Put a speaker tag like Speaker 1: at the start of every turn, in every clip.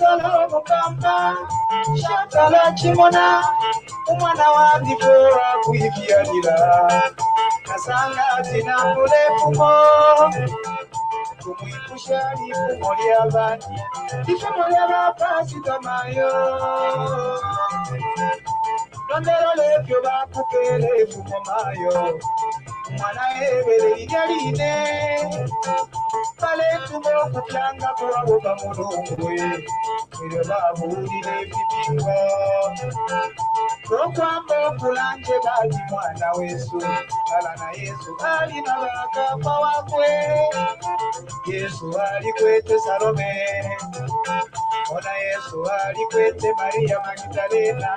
Speaker 1: Tolo mukamba shatala chimona umwana wandivora kuivyalira kasanga tina kulefumo kumwipusha lifumo lyabandi lifumo lyabapasitamayo londero levyo bakupele fumo mayo mwana ebere lyaline pale tumo kuplanga kuwabo bamulungwe ilo babulile vipingo kokwamba okulanje bali mwana wesu kala na Yesu ali na bakapa wakwe Yesu ali kwete Salome ona Yesu ali kwete Maria Magdalena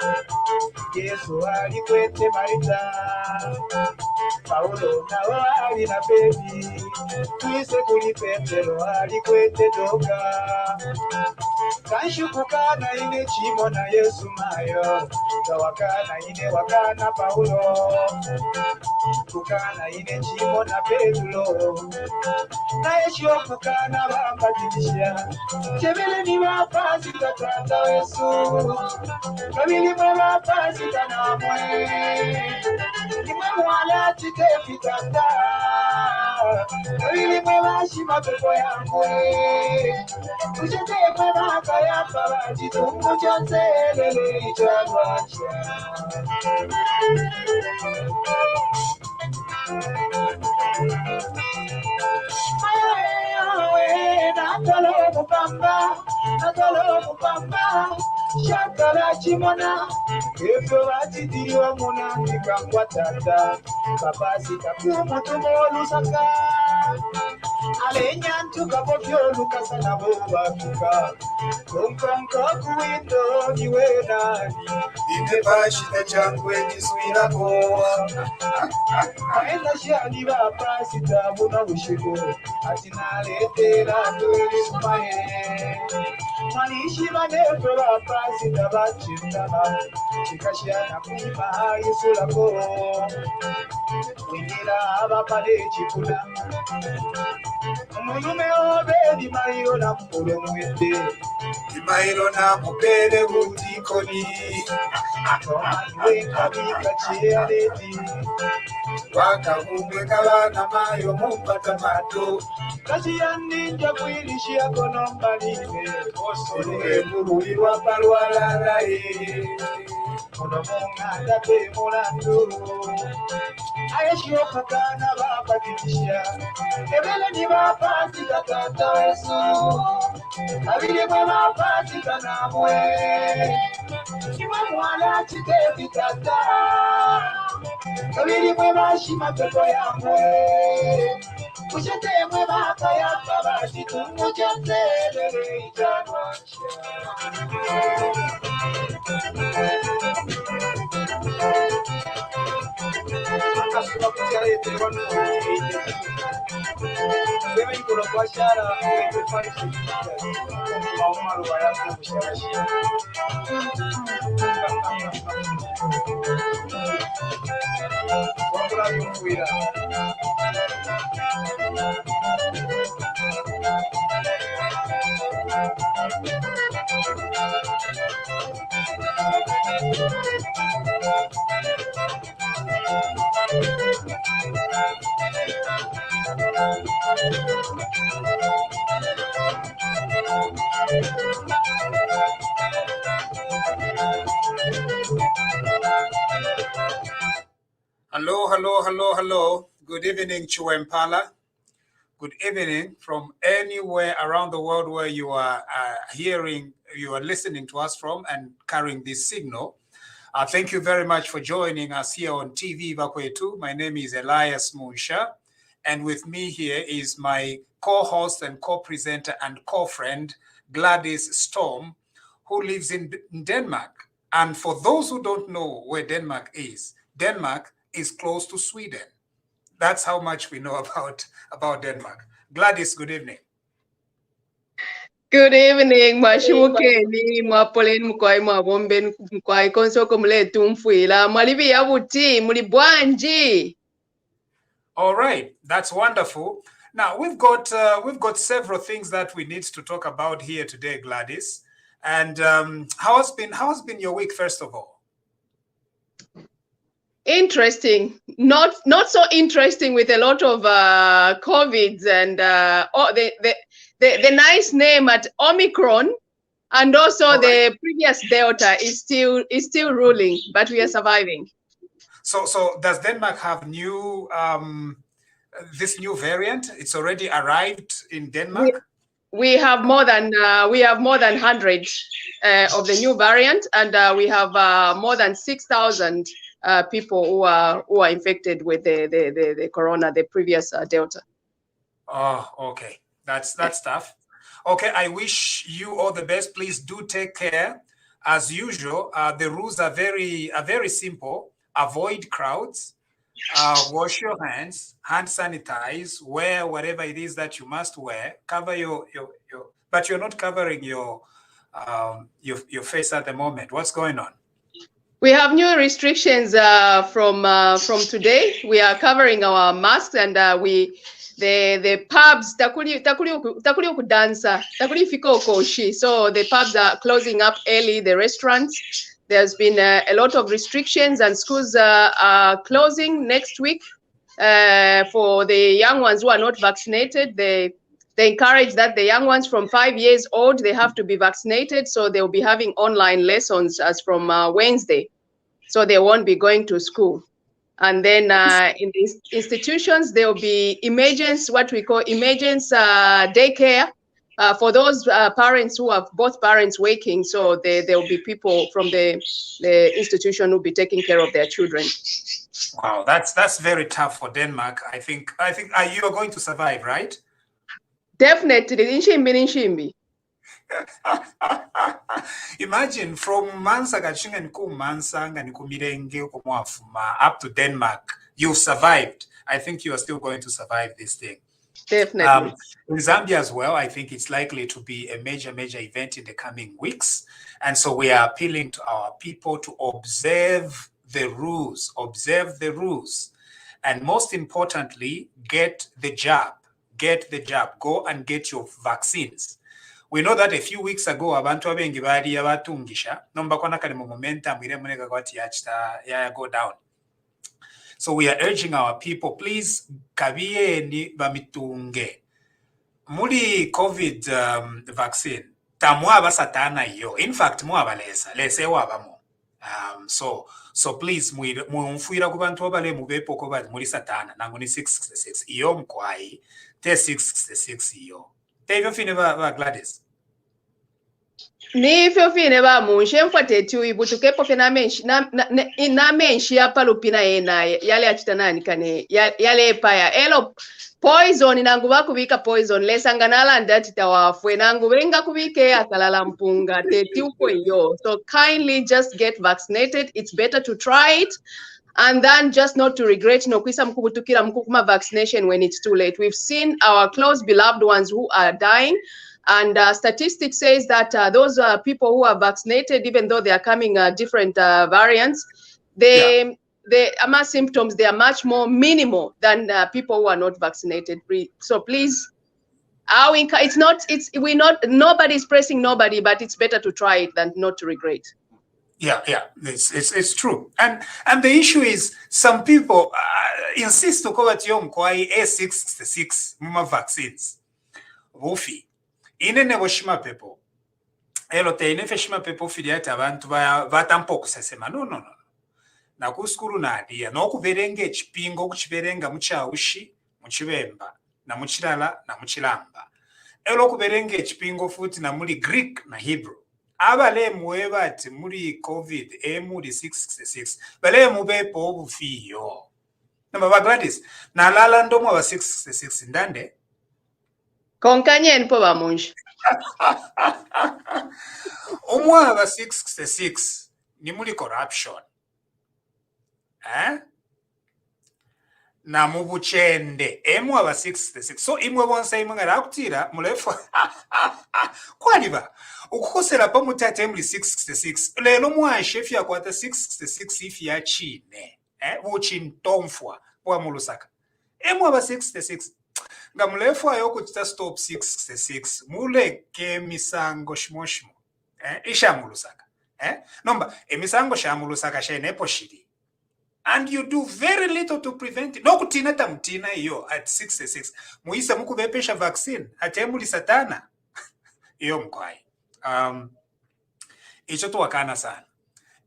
Speaker 1: Yesu ali kwete Marita Paulo nawo ali na Petro twise kuli Petero ali kwete Doka kanshukukana ine chimo na Yesu mayo kawakana ine wakana Paulo kukana ine chimo na Petro na Yesu kukana bambadilisha chebele ni mapasi tatata Yesu kabili mapasi tanamwe nimwe mwala chitefi tata kabili mwashima pepo yangu Ujete mwana kaya pabaji tungu chonse lele ichagwacha Ayawe natalo mupamba Shatala chimona Efo batidiriwa muna Nikangwa tata Kapasi kapumu tumolu saka Alenyantu kapofyo lukasa na boba kuka Konkonko kuwindo niwe nani Ine bashita changwe jisuina koa Aenda shani bapa sitabu na ushigo Atinalete tuweli sumaye Manishi manefe bapa sitabachindana Chikashiana kuima isulako Wingira abapade chikuna Mulume obedi mayo na mpule mwete Imailo na mupele butikoni Tomaniwe kabika chialeti Waka mumwe kabana mayo mumpata mato Kashi ya ninja kuilishi ya konomba nime Osole muli wapalwa lalae Kono munga dape mulandu Ayeshio kukana baba dimisha Ebele ni mapati katata Yesu Abili mwe mapati kanamwe Kima mwala chitevi tata Abili mwe mashima pepo yamwe Kushete mwe baka ya baba Jitungu chante lele ijanwacha Akasuma kujarete wanu Debe yukolo kwa shara Eke fani sekita Maumaru wayako msharashi Wakula yunguira Hello. Good evening, Chuempala. Good evening from anywhere around the world where you are listening to us from and carrying this signal. Thank you very much for joining us here on TVBAKWETU. My name is Elias Munsha, and with me here is my co-host and co-presenter and co-friend, Gladys Storm, who lives in Denmark. And for those who don't know where Denmark is close to Sweden. That's how much we know about Denmark. Gladys, good evening.
Speaker 2: Good evening, Mashimukeni, Mapolin Mukoi, Mabomben, Mukoi, Konso Kumle Tumfuila, Malivia Wuti, Mulibwanji.
Speaker 1: All right, that's wonderful. Now we've got several things that we need to talk about here today, Gladys. And how has been your week, first of all?
Speaker 2: Interesting. Not so interesting, with a lot of COVIDs and the nice name at Omicron, and also the previous Delta is still ruling, but we are surviving.
Speaker 1: So does Denmark have new this new variant? It's already arrived in Denmark.
Speaker 2: We have more than 100 of the new variant, and we have more than 6,000 people who are infected with the corona, the previous Delta.
Speaker 1: Oh, okay. That's tough. Okay, I wish you all the best. Please do take care. As usual, the rules are very simple. Avoid crowds. Wash your hands, hand sanitize, wear whatever it is that you must wear, cover your but you're not covering your face at the moment. What's going on?
Speaker 2: We have new restrictions from today. We are covering our masks, and the pubs takuli kudansa takuli fika ukoshi. So the pubs are closing up early, the restaurants. There's been a lot of restrictions, and schools are closing next week. For the young ones who are not vaccinated, they encourage that the young ones from 5 years old, they have to be vaccinated. So they'll be having online lessons as from Wednesday. So they won't be going to school. And then in these institutions, there will be what we call emergency daycare. For those parents who have both parents working, so there will be people from the institution who will be taking care of their children.
Speaker 1: Wow, that's very tough for Denmark. I think you are going to survive, right?
Speaker 2: Definitely, inshimbi.
Speaker 1: Imagine from Mansa up to Denmark, you've survived. I think you are still going to survive this thing.
Speaker 2: Definitely.
Speaker 1: In Zambia as well, I think it's likely to be a major event in the coming weeks. And so we are appealing to our people to observe the rules, and most importantly, get the jab, go and get your vaccines. We know that a few weeks ago, abantu abengi bali abatungisha, nomba kona kali momentum ire muneka kwati ya go down. So we are urging our people, please, kabiyeni bamitunge. Muli COVID vaccine, tamwaba satana yo. In fact, mwaba lese wabamo. So please, mfuira kubantu abale mubepo ko bali muri satana nango ni 666 iyo mkwai te 666 iyo te fine ba Gladys
Speaker 2: ni fine ba munshe mfate tu ibutukepo fina menshi ya palupina yena yale achita nani kane yale paya elo poison nangu bakubika poison lesangana ndati tawafwe nangu benga kubike akalala mpunga teti uko yo. So kindly just get vaccinated. It's better to try it and then just not to regret no kwisa mkubutukira mkukuma vaccination when it's too late. We've seen our close beloved ones who are dying, and statistics says that those people who are vaccinated, even though they are coming different variants, the AMA symptoms, they are much more minimal than people who are not vaccinated. So please, nobody's pressing nobody, but it's better to try it than not to regret.
Speaker 1: Yeah, it's true. And the issue is some people insist to cover yom kwai A666 muma vaccines. Wufi. Inene boshima people. Elote inefe shima people filiate abantu batampoku sesema. No. Na kuskuru na adia. No kuberenge chipingo kuchiberenga muchaushi, muchibemba, na muchilala, na muchilamba. Elo kuberenge chipingo futi na muli Greek na Hebrew. Abale muweba ati muri COVID muri 666. Bale mubepo obufiyo. Na baba Gladys, na lala ndomo wa 666 ndande.
Speaker 2: Konkanye npo bamunji.
Speaker 1: Omwa wa 666 ni muri corruption. Na mubuchende emwa ba 666. So imwe bonsa imwe ngarakutira mulefu. Kwaliba ukukosela pa mutate muri 666. Lelo mwa chef ya kwata 666 ifi ya chine. Uchintomfwa kwa mulusaka. Emwa ba 666. Nga mulefu ayo kuchita stop 666. Mule ke misango shmoshmo. ishamulusaka nomba emisango shamulusaka shenepo shiri, and you do very little to prevent it. Nokutina tamutina iyo at 66 muisa mukubepesha vaccine atemuli satana iyo mkwai icho tuwakana sana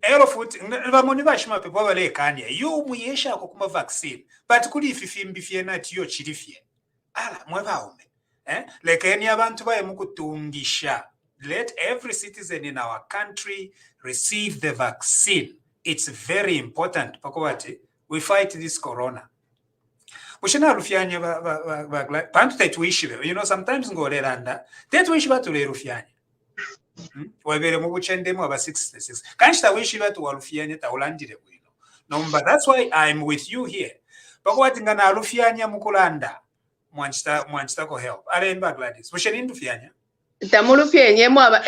Speaker 1: ero futi vamoni vashima pepo valekanya yo muyesha kuma vaccine but kuli ififimbi fiena tiyo chirifie ala mwevaume lekeni abantu baye mukutungisha. Let every citizen in our country receive the vaccine. It's very important pakowati we fight this corona. Ushina rufyanya pantu taituishiwe, you know, sometimes ngoreranda taituishi batu le rufyanya wabere mu buchendemu aba 66 kanshita wishi batu warufyanya taulandire bwino nomba. That's why I'm with you here pakowati ngana rufyanya mukulanda mwanchita ko help alemba Gladys usheni ndufyanya
Speaker 2: tamulufyenye aba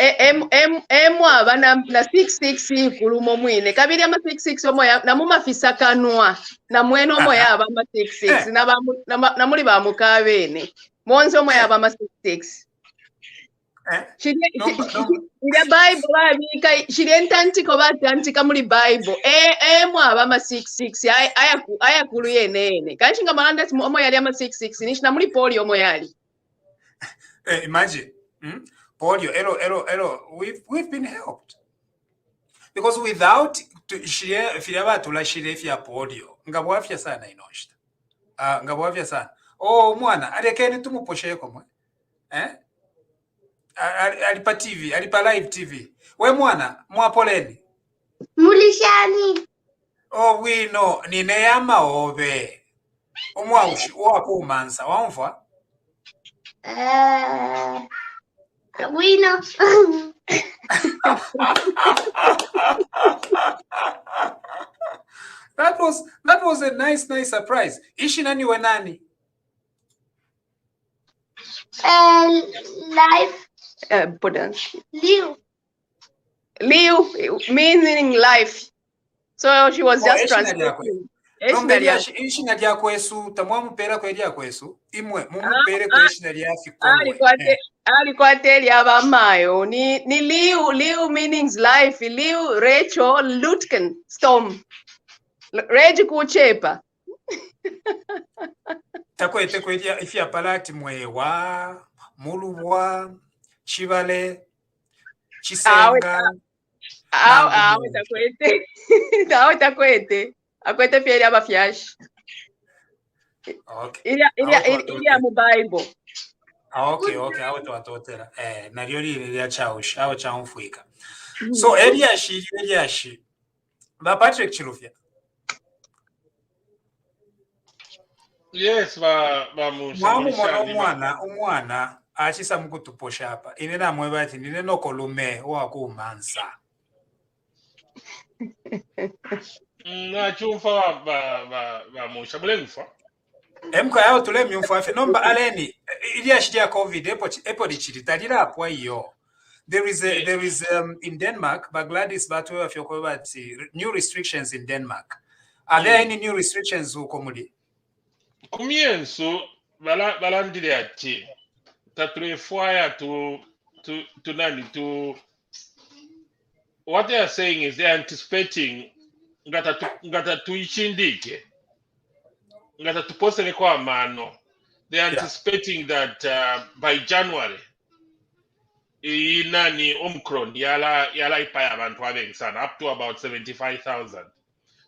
Speaker 2: na 66 kulumo mwine kabiri ama 66 omoya na mumafisa kanwa na mwene omoya aba ama 66 na muri ba mukabene monze omoya aba ama 66 Ila Bible babika shirentantiko batantika muri Bible aba ama 66 aya kulu yenene kanshinga malanda omoya ali ama 66 nishina muri polio omoya ali
Speaker 1: imagine polio we've been helped because without shiraba tulashire fya polio ngabwafya sana inoshita ngabwafya sana mwana alekeni tumuposhe komwe alipa TV alipa live TV we mwana mwapoleni
Speaker 3: mulishani
Speaker 1: wino nineyama obe omwaushi wakumansa wamva
Speaker 3: wino
Speaker 1: that was a nice surprise. Ishi nani we nani?
Speaker 3: Life.
Speaker 2: Liu meaning life. So she was just translating.
Speaker 1: Ishi nadia kwesu tamwa mupera kwedia kwesu imwe mumupere kweshi nadia fikolo.
Speaker 2: Alikuwa teli aba mayo ni Liu meanings life. Liu Rachel Lutken Storm. Reji kuchepa.
Speaker 1: Takwete kwedia ifya palati mwewa mulubwa chivale chisenga
Speaker 2: takwete akwete fyeri aba fyashi.
Speaker 1: Okay.
Speaker 2: Ilia mu Bible.
Speaker 1: Okay, awo twatotera naryo lya chaushi awo chamfuika. So Eliashi ba Patrick Chilufya.
Speaker 4: Yes, ba
Speaker 1: umwana achisa mukutuposha hapa inena mwebati nineno kolume wakumansa
Speaker 4: na chumfa ba musha bulenfa
Speaker 1: emka yao tule myumfa afi nomba aleni Eliashi ya COVID epo dichitalira hapo hiyo. There is in Denmark, but Gladys Batwe of your new restrictions in Denmark. Are there any new restrictions ukomuli?
Speaker 4: Comienzo balandire ati tatrefoya to what they are saying is they are anticipating ngata tuichindike ngata tuposele kwa mano. They are anticipating that by January inani Omicron yala ipaya abantu abengi sana up to about 75,000.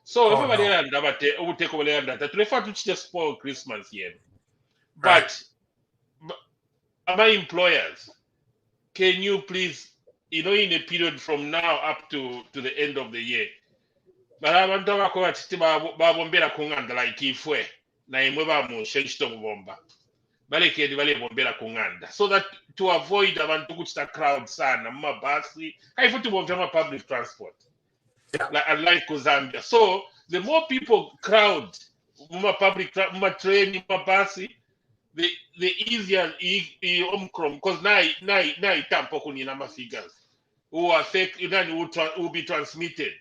Speaker 4: So everybody understand but take over that. To refer to just for Christmas here. But my employers, can you please, in a period from now up to the end of the year, but abantu abako ati babombera kunganda like ifwe na imwe bamusheshito mubomba balekedi bale bombera kunganda so that to avoid abantu kuchita crowd sana mabasi haifuti bomba public transport. Like Zambia. So the more people crowd public train basi, the easier Omicron because now tampo kunina figures who are fake will be transmitted.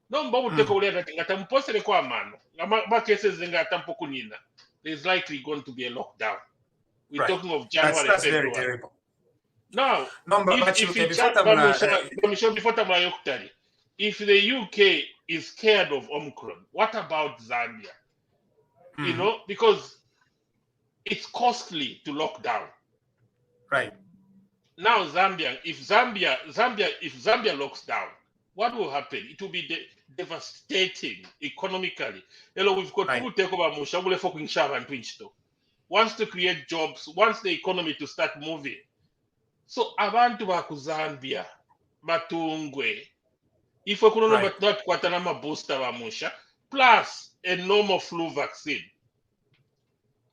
Speaker 4: No mbabu teko uleta ngata mpose kwa mano. Ma cases ngata tampo kunina. There's likely going to be a lockdown. We're talking of January,
Speaker 1: that's
Speaker 4: February.
Speaker 1: Very terrible.
Speaker 4: Now, if the UK is scared of Omicron, what about Zambia? You know, because it's costly to lock down.
Speaker 1: Right.
Speaker 4: Now if Zambia locks down, what will happen? It will be devastating economically. Hello, we've got to take over Mushagule fucking Shava and Twinchto. Wants to create jobs, wants the economy to start moving. So abantu ba ku Zambia batungwe. If we could not kwatanama booster ba Musha, plus a normal flu vaccine.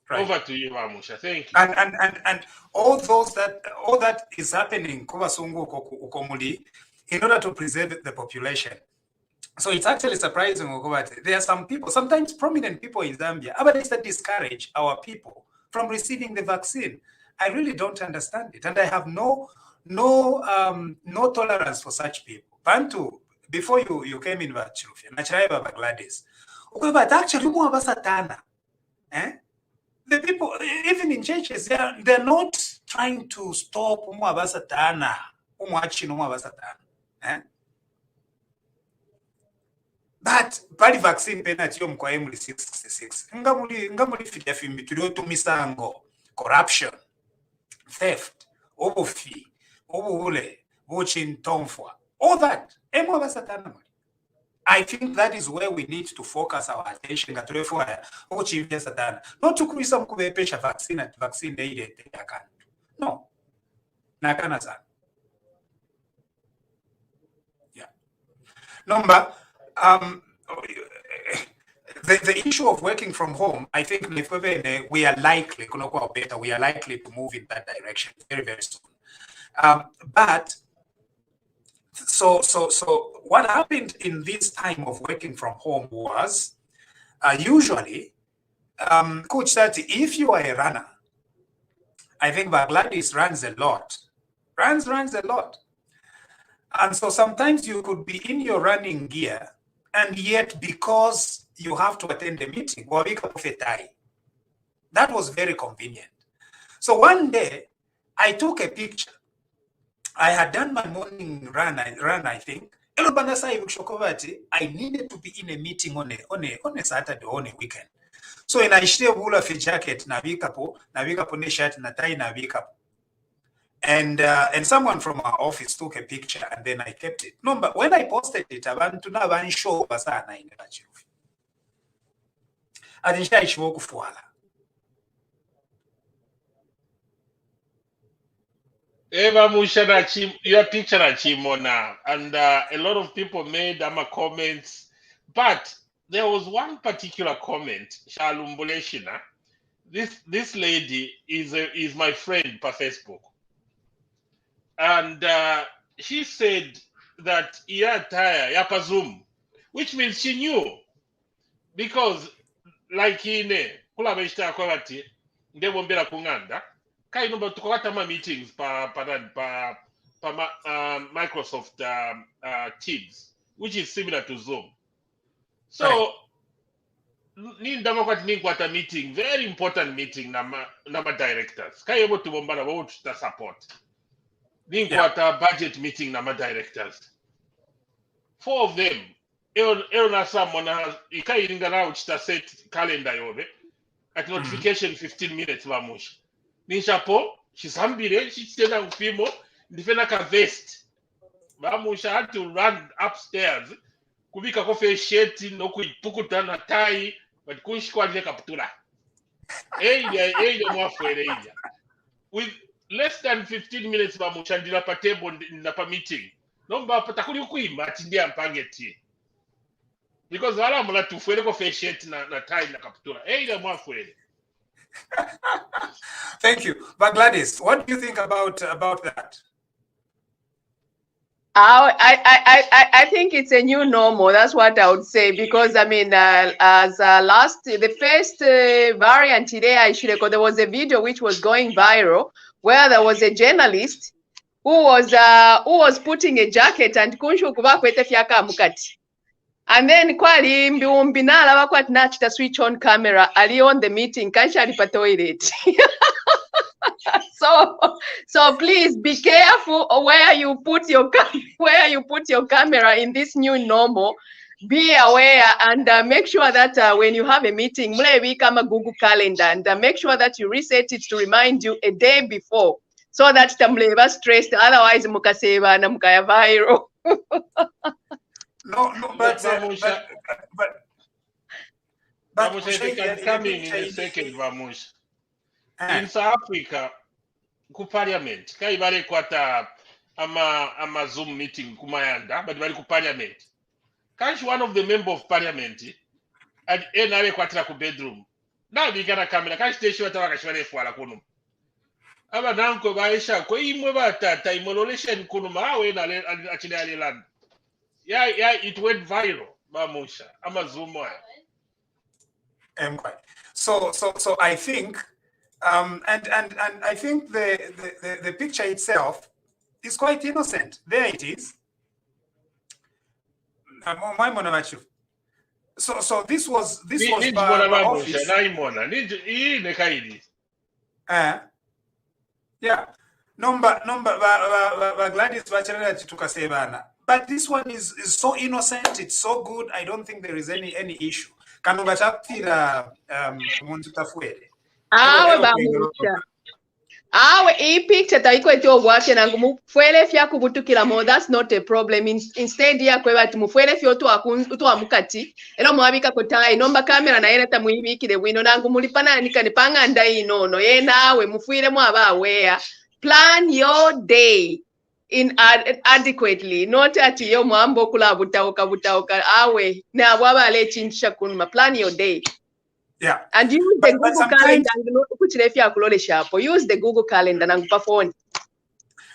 Speaker 4: Right. Over to you, Musha. Thank you.
Speaker 1: And all that is happening in order to preserve the population. So it's actually surprising. There are some people, sometimes prominent people in Zambia, that discourage our people from receiving the vaccine. I really don't understand it, and I have no tolerance for such people. Bantu, before you came in, Gladys, actually, the people, even in churches, they're not trying to stop but bali vaccine penalty yo mkwa emuli 666 ngamuli fidya fimbi tuliotu misango, corruption, theft, obufi, obule, buchintomfwa, all that emo basatana. I think that is where we need to focus our attention. Not to create some vaccine at vaccine. No. Yeah. Number, the issue of working from home, I think we are likely to move in that direction very, very soon. But so what happened in this time of working from home was usually, Coach said, if you are a runner, I think Gladys runs a lot. Runs a lot. And so sometimes you could be in your running gear, and yet because you have to attend a meeting, that was very convenient. So one day, I took a picture. I had done my morning run, I think. I needed to be in a meeting on a Saturday, on a weekend. So in I share wool of a jacket, navikapo ne shirt na tie navikapo. And someone from our office took a picture and then I kept it. No, but when I posted it, abantu na ban show basana in the chief. I didn't share kufuala.
Speaker 4: Eva Musha, your picture Chimona, and a lot of people made comments, but there was one particular comment, Shalumbuleshina. This lady is my friend per Facebook, and she said that yapa Zoom, which means she knew, because like kula beshta kwati ndebombera kunganda. Tukawata meetings pa Microsoft Teams, which is similar to Zoom. So, ninkwata meeting, very important meeting nama directors. Kayebo tubombana about the support. Ninkwata budget meeting nama directors. 4 of them. Elona mona ikayiringa na uchita set calendar yobe. At notification 15 minutes vamushi. Nishapo, she's hambire, she's tena upimo, ndifena ka vest. Bamusha had to run upstairs. Kubika kofe sheti, no kuipukuta na tai, but kunshikwa nile kaputula. Eya mwafwele eya. With less than 15 minutes bamusha ndila pa table ndila meeting. Nomba patakuli ukuima atindia mpangeti. Because wala mula tufwele kofe sheti na tai na kaputula. Eya mwafwele.
Speaker 1: Thank you. But Gladys, what do you think about that?
Speaker 2: I think it's a new normal. That's what I would say, because I mean, as the first variant today, there was a video which was going viral where there was a journalist who was putting a jacket and kunshu kuba kwete fyaka mukati. And then kwali mbiumbinala wakwat nachita switch on camera ali on the meeting kansha ali pa toilet. So please be careful where you put your camera in this new normal. Be aware and make sure that when you have a meeting, maybe come a Google Calendar and make sure that you reset it to remind you a day before, so that you're stressed. Otherwise, mukaseva na mukaya viral.
Speaker 1: No, but
Speaker 4: Vamusha, if I can come in a second, Vamusha. In South Africa, ku parliament, kai bale kwata ama Zoom meeting kumayanda, but bale ku parliament. Kanshi one of the member of parliament, and nawe kwatira ku bedroom. Now we gonna camera, kanshi teshi watawa kashwale fuala kunu. Aba nanko baisha, ko imwe batata imololesha kunu mawe na achile aliland. Yeah, it went viral, Vamusha. Ama Zoom one.
Speaker 1: So I think, and I think the picture itself is quite innocent. There it is. So this was office. Yeah. Number Gladys Bachelor. But this one is so innocent, it's so good. I don't think there is any issue. Kanunga chaptira muntu tafuere.
Speaker 2: Awe bamusha. Awe picture taikwetu obwafya nangu mufwele fya kubutukira mo, that's not a problem. Instead ya kwe bati mufwele fyo tu amukati ero mwabika kotai nomba kamera na yena tamuibikire wino nangu mulipana nikanipanga ndai nono ye nawe mufwile mwaba aware. Plan your day adequately, not at yo mwambo kula butauka awe na waba le chinchisha kunuma. Plan your day.
Speaker 1: Yeah.
Speaker 2: And use the Google Calendar and use the Google Calendar and perform.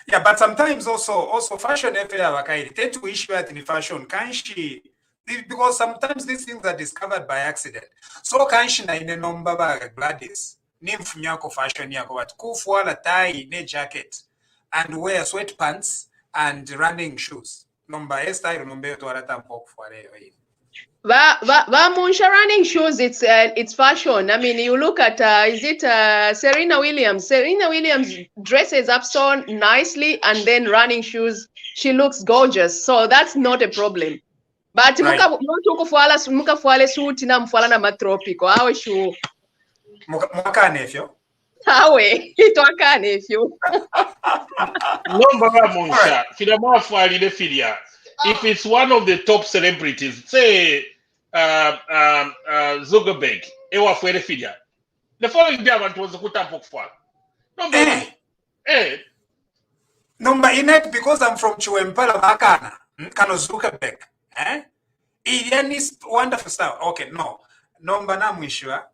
Speaker 1: Yeah, but sometimes also fashion tend to issue at in fashion kanshi, because sometimes these things are discovered by accident. So kanshi na ine nomba ba Gladys nimfumyako fashion yako but kufuala tie ne jacket and wear sweatpants and running shoes. Nomba style nombe to arata mpoko fuare yo.
Speaker 2: Munsha running shoes, it's fashion. I mean, you look at is it Serena Williams? Serena Williams dresses up so nicely, and then running shoes, she looks gorgeous. So that's not a problem. But muka fuale suit na mfuala na matropiko. Awe shoe.
Speaker 1: Muka nefyo.
Speaker 2: Awe itwaka nefyo.
Speaker 4: Number Munsha, filamo fuali de filia. If it's one of the top celebrities, say Zuckerberg, ewa fuere filia. The following day, I was kutampo fual.
Speaker 1: Number inet because I'm from Chuempala Makana, Kano Zuckerberg. It is wonderful stuff. Okay, no. Number na mwishwa.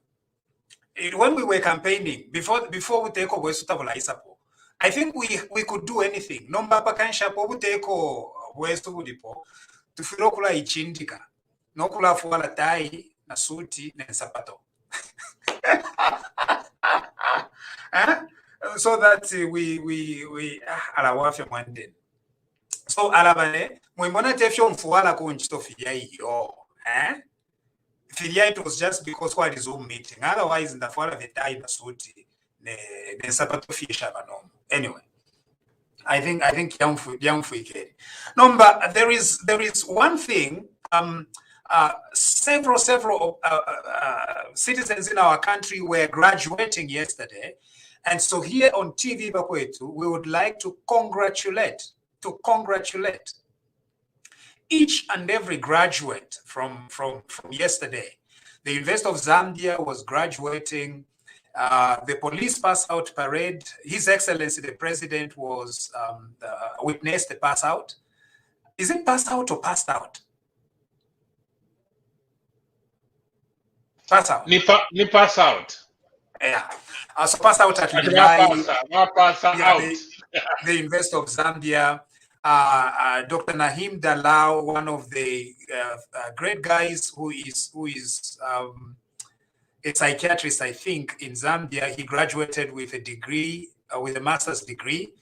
Speaker 1: When we were campaigning, before we take over Sutabula Isapo, I think we could do anything. Number pakansha po we take Westu ulipo tufiro kula ichindika no kula fuala tai na suti na sapato so that we alawafya mwande so alabane mwimbona tefyo mfuala kunchito filia iyo filia, it was just because what is Zoom meeting, otherwise in the fuala the tai na suti ne sapato fisha banomo. Anyway, I think young freaky. No, but there is one thing. Several citizens in our country were graduating yesterday, and so here on TVBAKWETU, we would like to congratulate each and every graduate from yesterday. The University of Zambia was graduating. The police pass out parade. His Excellency the President was witnessed the pass out. Is it pass out or passed out? Pass out.
Speaker 4: Ni pass out.
Speaker 1: Yeah. So pass out at the University of Zambia. Dr. Nahim Dalau, one of the great guys who is a psychiatrist, I think, in Zambia. He graduated with a degree, with a master's degree.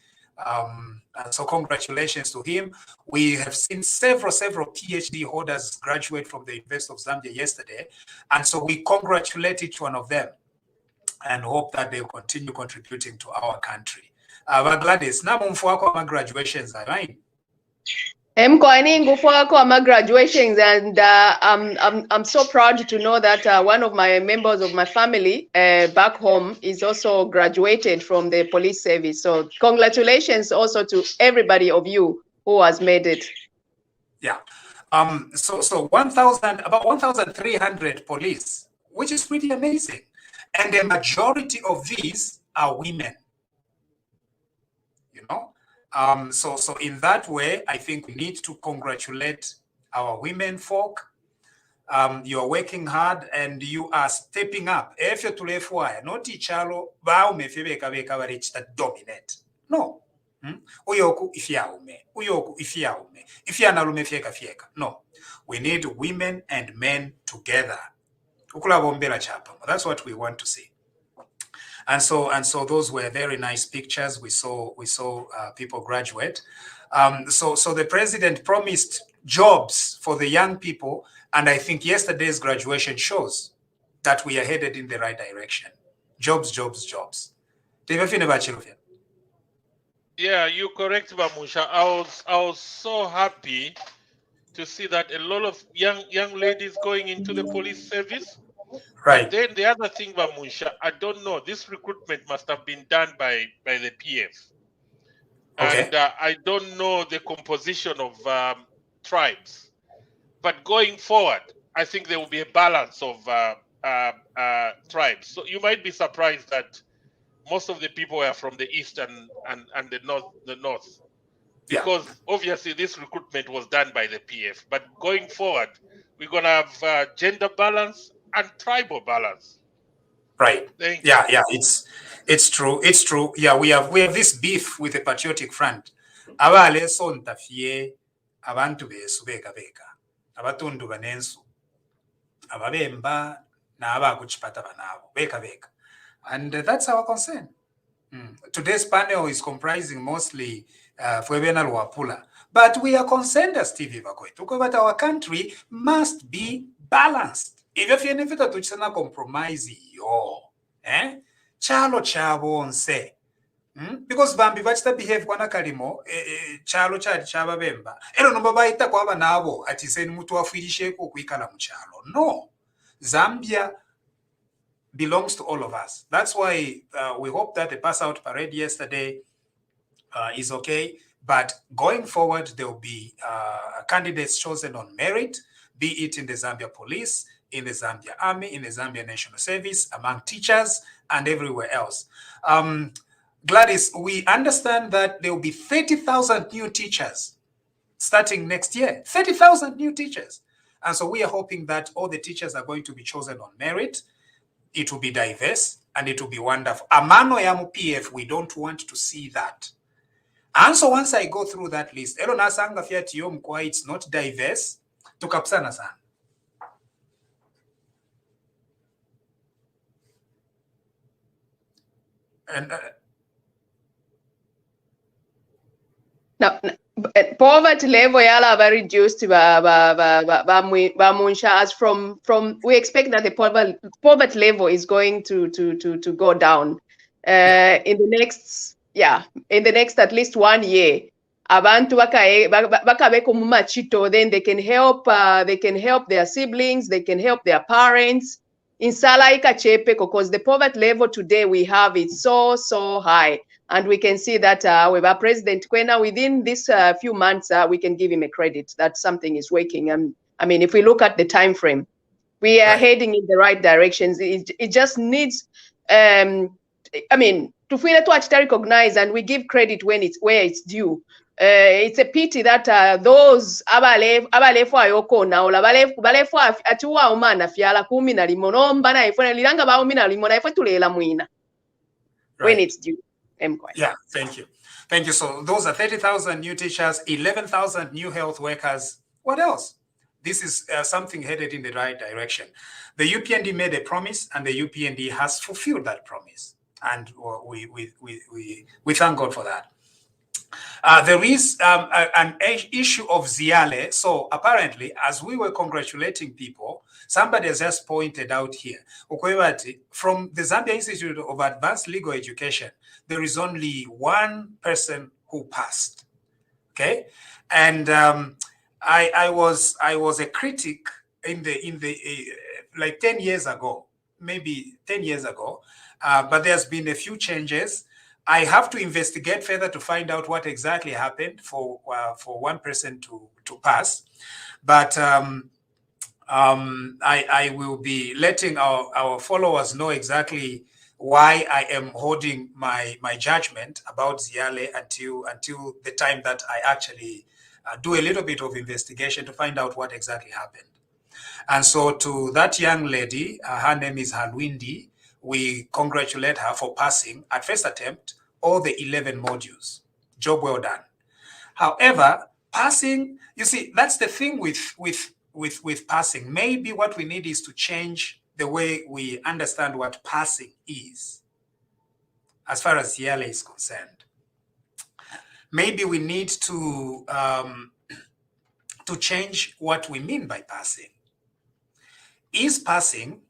Speaker 1: So congratulations to him. We have seen several PhD holders graduate from the University of Zambia yesterday. And so we congratulate each one of them. and hope that they'll continue contributing to our country. But Gladys, now my graduations, right?
Speaker 2: My graduations, and I'm so proud to know that one of my members of my family back home is also graduated from the police service. So congratulations also to everybody of you who has made it.
Speaker 1: Yeah. So 1,000, about 1,300 police, which is pretty amazing. And the majority of these are women. You know, so in that way, I think we need to congratulate our women folk. You are working hard and you are stepping up. If you're to left wire, not chalo ba umefebeka beka barechita dominate. No. Uyoku ifyaume. Uyoku ifyaume. Ifyanalume fieka fieka. No. We need women and men together. Ukula bombela chapa. That's what we want to see. And so those were very nice pictures. We saw people graduate. So the president promised jobs for the young people, and I think yesterday's graduation shows that we are headed in the right direction. Jobs, jobs, jobs.
Speaker 4: Yeah, you're correct, Bamusha. I was so happy to see that a lot of young ladies going into the police service.
Speaker 1: Right.
Speaker 4: But then the other thing, Bamusha, I don't know. This recruitment must have been done by the PF.
Speaker 1: Okay.
Speaker 4: And I don't know the composition of tribes. But going forward, I think there will be a balance of tribes. So you might be surprised that most of the people are from the east and the north. Because obviously this recruitment was done by the PF. But going forward, we're going to have gender balance and tribal balance.
Speaker 1: Right.
Speaker 4: Thank you.
Speaker 1: Yeah, it's true. It's true. Yeah, we have this beef with the Patriotic Front. Abale sonta fie abantu besu beka beka. Abatundu banensu. Ababemba na abakuchipata banabo beka beka. And that's our concern. Today's panel is comprising mostly Fwebena Luapula. But we are concerned as TVBAKWETU that our country must be balanced. If you never to compromise yo, chalo chabonse. Because Bambi vachita behave kwana kalimo, chalo chaba bemba. Elo no baba ita kwa nabo ati sen mutu afirishe kuikala mchalo. No. Zambia belongs to all of us. That's why we hope that the pass out parade yesterday is okay. But going forward, there will be candidates chosen on merit, be it in the Zambia Police, in the Zambia Army, in the Zambia National Service, among teachers, and everywhere else. Gladys, we understand that there will be 30,000 new teachers starting next year. 30,000 new teachers. And so we are hoping that all the teachers are going to be chosen on merit. It will be diverse, and it will be wonderful. Amano yamu PF, we don't want to see that. And so once I go through that list, it's not diverse, tukapsana sana. And
Speaker 2: now, poverty level yala very reduced as from we expect that the poverty level is going to go down in the next at least 1 year. Abantu bakabeko mumachito, then they can help their siblings, they can help their parents in Salaika Chepe, because the poverty level today we have is so high. And we can see that with our President Kwena, within this few months, we can give him a credit that something is working. I mean, if we look at the time frame, we are heading in the right directions. It just needs, I mean, to feel to recognize, and we give credit when it's where it's due. It's a pity that those abalefo ayoko now balefo atuwa umana fiala kumi na limono mbana ifo lilanga ba umina limona ifo tulela muina when it's due.
Speaker 1: Yeah, thank you. Thank you. So those are 30,000 new teachers, 11,000 new health workers. What else? This is something headed in the right direction. The UPND made a promise, and the UPND has fulfilled that promise. And we thank God for that. There is an issue of Ziale. So apparently, as we were congratulating people, Somebody has just pointed out here, from the Zambia Institute of Advanced Legal Education, there is only one person who passed. Okay, and I was a critic in the like 10 years ago, maybe 10 years ago, but there's been a few changes. I have to investigate further to find out what exactly happened for one person to pass, but I will be letting our followers know exactly why I am holding my judgment about Ziale until the time that I actually do a little bit of investigation to find out what exactly happened. And so to that young lady, her name is Halwindi, we congratulate her for passing at first attempt all the 11 modules. Job well done. However, passing, you see, that's the thing with passing. Maybe what we need is to change the way we understand what passing is, as far as Ziale is concerned. Maybe we need to change what we mean by passing. Is passing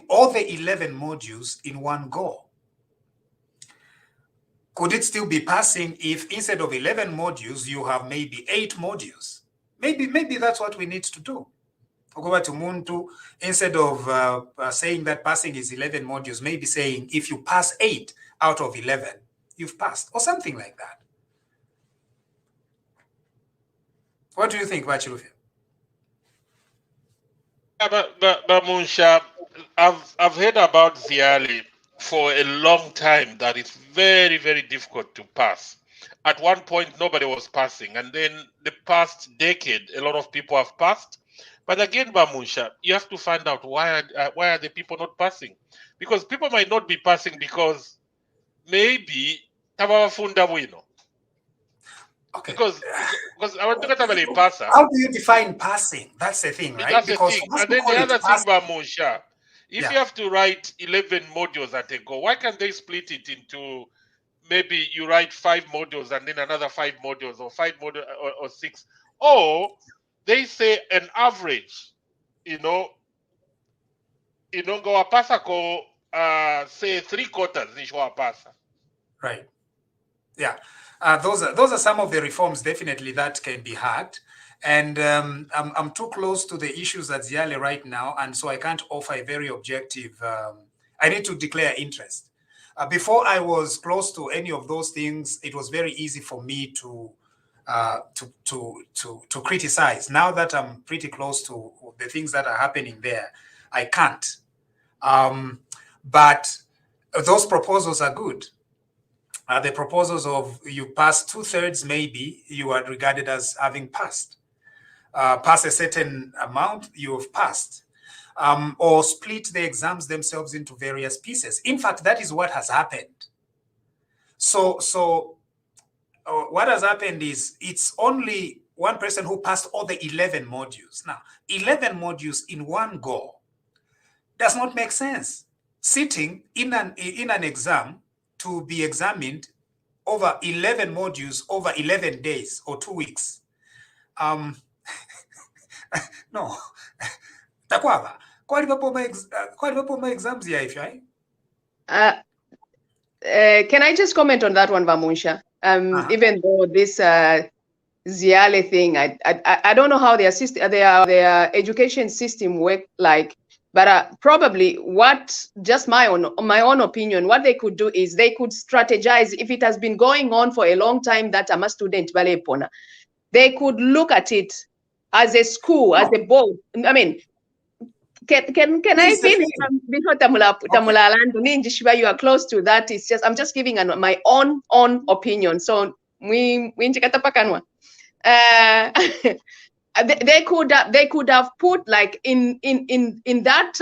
Speaker 1: all the 11 modules in one go? Could it still be passing if instead of 11 modules, you have maybe 8 modules? Maybe that's what we need to do. Over to Muntu, instead of saying that passing is 11 modules, maybe saying if you pass 8 out of 11, you've passed, or something like that. What do you think, Bachilufia?
Speaker 4: But Munsha, I've heard about Ziale for a long time that it's very, very difficult to pass. At one point, nobody was passing, and then the past decade, a lot of people have passed. But again, Bamunsha, you have to find out why are the people not passing? Because people might not be passing because maybe tabawafunda bwino.
Speaker 1: Okay.
Speaker 4: Because I want to get a passer.
Speaker 1: How do you define passing? That's the thing, right?
Speaker 4: That's
Speaker 1: because
Speaker 4: the thing. And then the other thing, Bamusha, if you have to write 11 modules at a go, why can't they split it into maybe you write 5 modules and then another 5 modules, or 5 modules or 6? Or they say an average, go a pasa ko say 3/4 nishwa pasa.
Speaker 1: Right. Yeah. Those are some of the reforms definitely that can be had. And I'm too close to the issues at Ziale right now, and so I can't offer a very objective. I need to declare interest. Before I was close to any of those things, it was very easy for me to criticize. Now that I'm pretty close to the things that are happening there, I can't. But those proposals are good. The proposals of you pass 2/3, maybe you are regarded as having passed. Pass a certain amount, you have passed. Or split the exams themselves into various pieces. In fact, that is what has happened. So what has happened is it's only one person who passed all the 11 modules. Now, 11 modules in one go does not make sense. Sitting in an exam to be examined over 11 modules over 11 days or 2 weeks. No. Takwaba, qual exams here, if you
Speaker 2: Can I just comment on that one, Vamunsha? Even though this Ziale thing, I don't know how their system, their education system work like, but probably what, just my own opinion, what they could do is they could strategize. If it has been going on for a long time that I'm a student, they could look at it as a school, as a board. I mean, can I finish before Tamula Landu? You are close to that. It's just I'm just giving my own opinion. So we they could have put like in that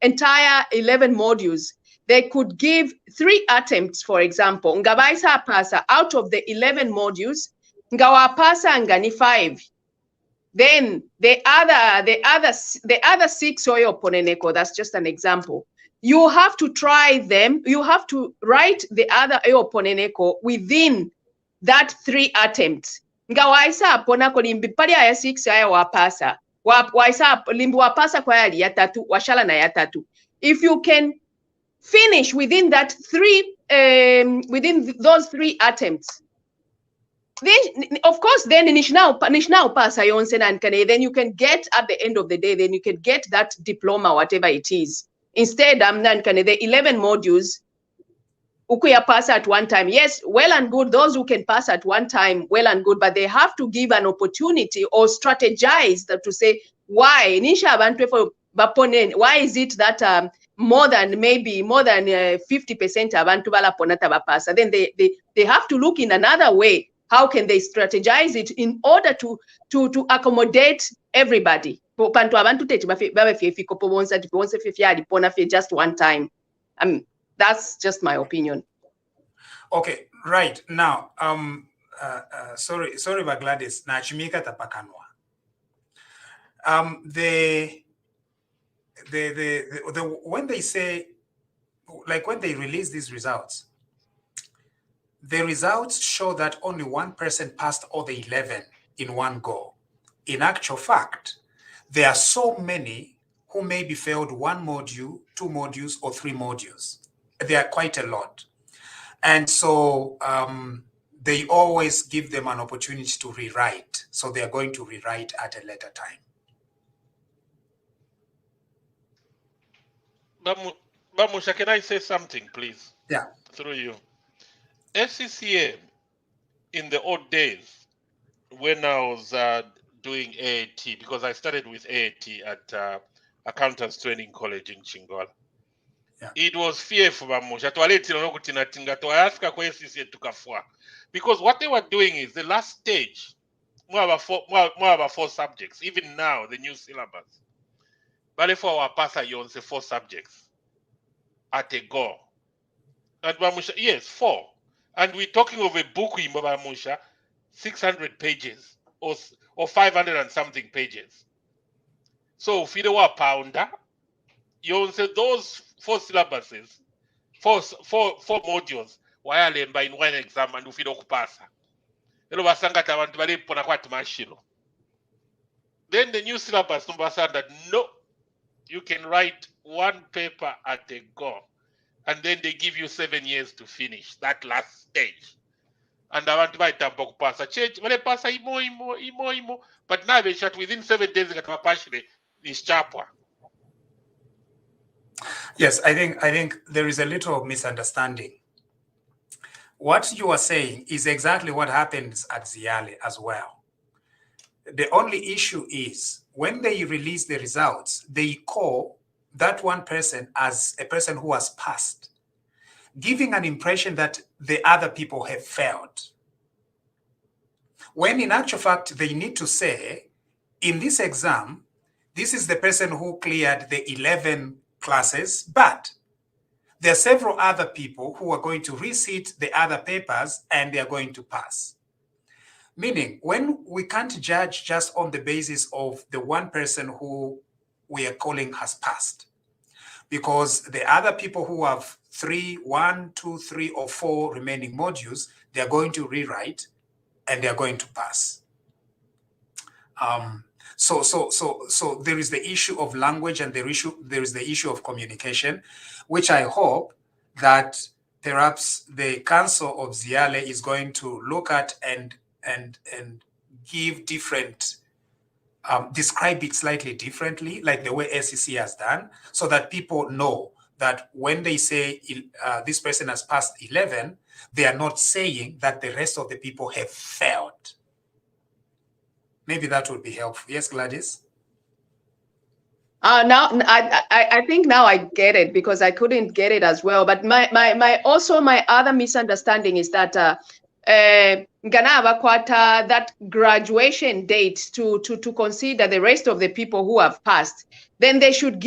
Speaker 2: entire 11 modules, they could give 3 attempts, for example. Ngabaisa pasa out of the 11 modules, ngawa pasa ngani 5. Then the other 6 oyo poneneko, that's just an example. You have to try them. You have to write the other oyo poneneko within that 3 attempts. Ngawaisa pona kolimbi pali aya 6 aya wapasa waisa limbu wapasa kwa yali ya tatu washala na ya tatu. If you can finish within that within those 3 attempts, then of course then nishnao pasa yonse nankane, then you can get at the end of the day, then you can get that diploma, whatever it is. Instead, nankane the 11 modules ukuya pass at one time. Yes, well and good. Those who can pass at one time, well and good, but they have to give an opportunity or strategize to say why. Why is it that more than 50% abantu balaponata bapasa? Then they have to look in another way. How can they strategize it in order to accommodate everybody? Just one time. That's just my opinion.
Speaker 1: Okay, right now. Sorry, Gladys. Nachimika tapakanwa. When they say, like when they release these results, the results show that only one person passed all the 11 in one go. In actual fact, there are so many who maybe failed 1 module, 2 modules, or 3 modules. There are quite a lot. And so they always give them an opportunity to rewrite. So they are going to rewrite at a later time.
Speaker 4: Bamusha, can I say something, please?
Speaker 1: Yeah.
Speaker 4: Through you. SCCA, in the old days, when I was doing AAT, because I started with AAT at Accountants Training College in Chingola. Yeah. It was fearful, because what they were doing is the last stage, more about 4 subjects. Even now, the new syllabus. But for our passer, you only 4 subjects at a go. And Bamusha, yes, 4. And we're talking of a book in Bamusha, 600 pages or 500 and something pages. So if you were a pounder, you only those 4 syllabuses, 4 modules, while in one exam and if you don't pass. Then the new syllabus said that no, you can write 1 paper at a go. And then they give you 7 years to finish that last stage. And I want to buy Tampoco pass a change. When they pass imo. But now they shut within 7 days they got this chapter.
Speaker 1: Yes, I think there is a little misunderstanding. What you are saying is exactly what happens at Ziale as well. The only issue is when they release the results, they call that one person as a person who has passed, giving an impression that the other people have failed. When in actual fact, they need to say, in this exam, this is the person who cleared the 11 classes, but there are several other people who are going to resit the other papers and they are going to pass. Meaning, when we can't judge just on the basis of the one person who we are calling has passed, because the other people who have 1, 2, 3, or 4 remaining modules, they are going to rewrite and they are going to pass. So there is the issue of language and there is the issue of communication, which I hope that perhaps the Council of Ziale is going to look at and give different, describe it slightly differently, like the way SEC has done, so that people know that when they say this person has passed 11, they are not saying that the rest of the people have failed. Maybe that would be helpful. Yes, Gladys?
Speaker 2: Now I think now I get it, because I couldn't get it as well. But my other misunderstanding is that that graduation date to consider the rest of the people who have passed, then they should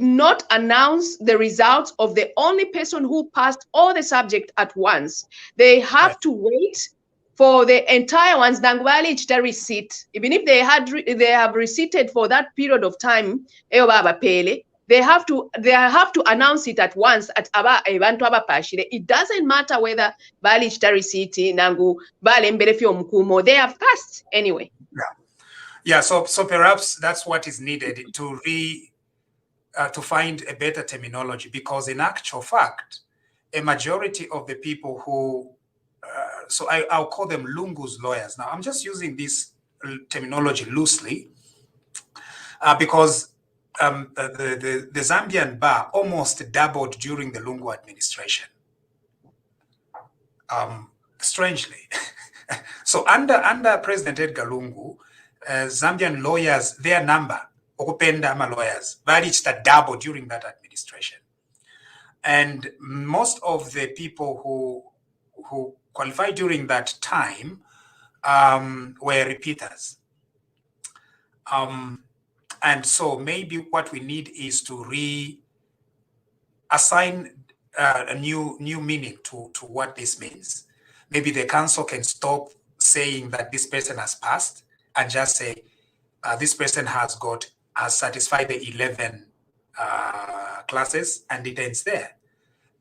Speaker 2: not announce the results of the only person who passed all the subject at once. They have to wait for the entire ones. Receipt, even if they have receipted for that period of time, they they have to announce it at once at abantu abapashire. It doesn't matter whether bali chita receipt nangu bali mberefyo mkumo, they have passed anyway.
Speaker 1: Yeah, so perhaps that's what is needed to to find a better terminology, because in actual fact, a majority of the people who, so I'll call them Lungu's lawyers. Now, I'm just using this terminology loosely because the Zambian bar almost doubled during the Lungu administration. Strangely. So under President Edgar Lungu, Zambian lawyers, their number, okupenda lawyers, reached a double during that administration. And most of the people who qualified during that time were repeaters. And so maybe what we need is to reassign a new meaning to what this means. Maybe the council can stop saying that this person has passed and just say this person has satisfied the 11 classes and it ends there,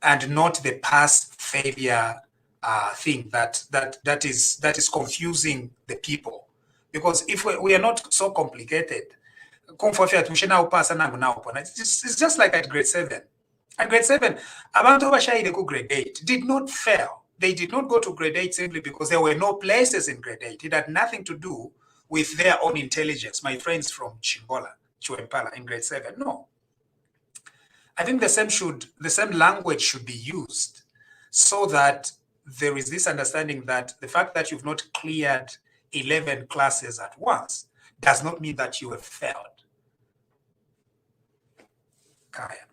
Speaker 1: and not the pass failure thing that is confusing the people. Because if we are not so complicated, it's just like at grade 7. At grade 7, abantu abashayile ku grade 8 did not fail. They did not go to grade 8 simply because there were no places in grade 8. It had nothing to do with their own intelligence. My friends from Chiwempala in grade 7, no. I think the same language should be used so that there is this understanding that the fact that you've not cleared 11 classes at once does not mean that you have failed. Kaya.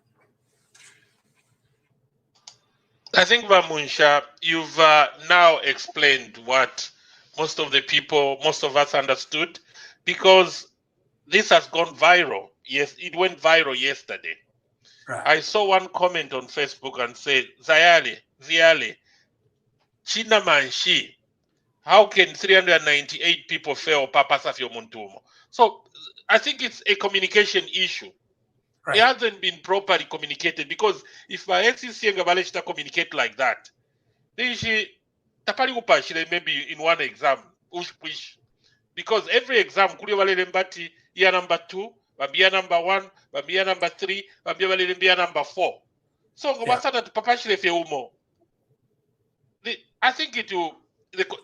Speaker 4: I think, Vamunsha, you've now explained what most of us understood, because this has gone viral. Yes, it went viral yesterday.
Speaker 1: Right.
Speaker 4: I saw one comment on Facebook and said, Ziale, China Manshi, how can 398 people fail Papa Safio Muntumo? So I think it's a communication issue.
Speaker 1: Right.
Speaker 4: It hasn't been properly communicated, because if my NCC and Gabaleshita communicate like that, then maybe in one exam, push. Because every exam, year number 2, year number 1, year number 3, year number 4. So I think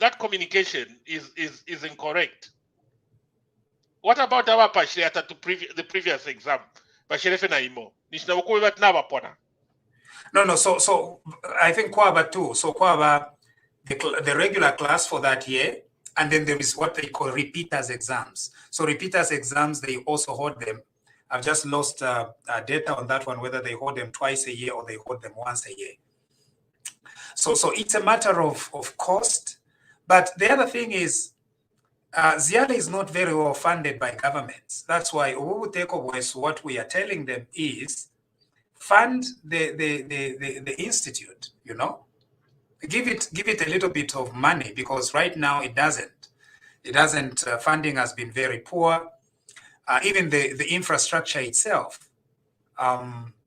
Speaker 4: that communication is incorrect. What about our Pashirata to the previous exam? No,
Speaker 1: so I think Kwaba too. So Kwaba, the regular class for that year, and then there is what they call repeaters exams. So repeaters exams, they also hold them. I've just lost data on that one, whether they hold them twice a year or they hold them once a year. So it's a matter of cost. But the other thing is, Ziale is not very well funded by governments. That's why what we are telling them is fund the institute, you know, give it a little bit of money, because right now it doesn't. Funding has been very poor. Even the infrastructure itself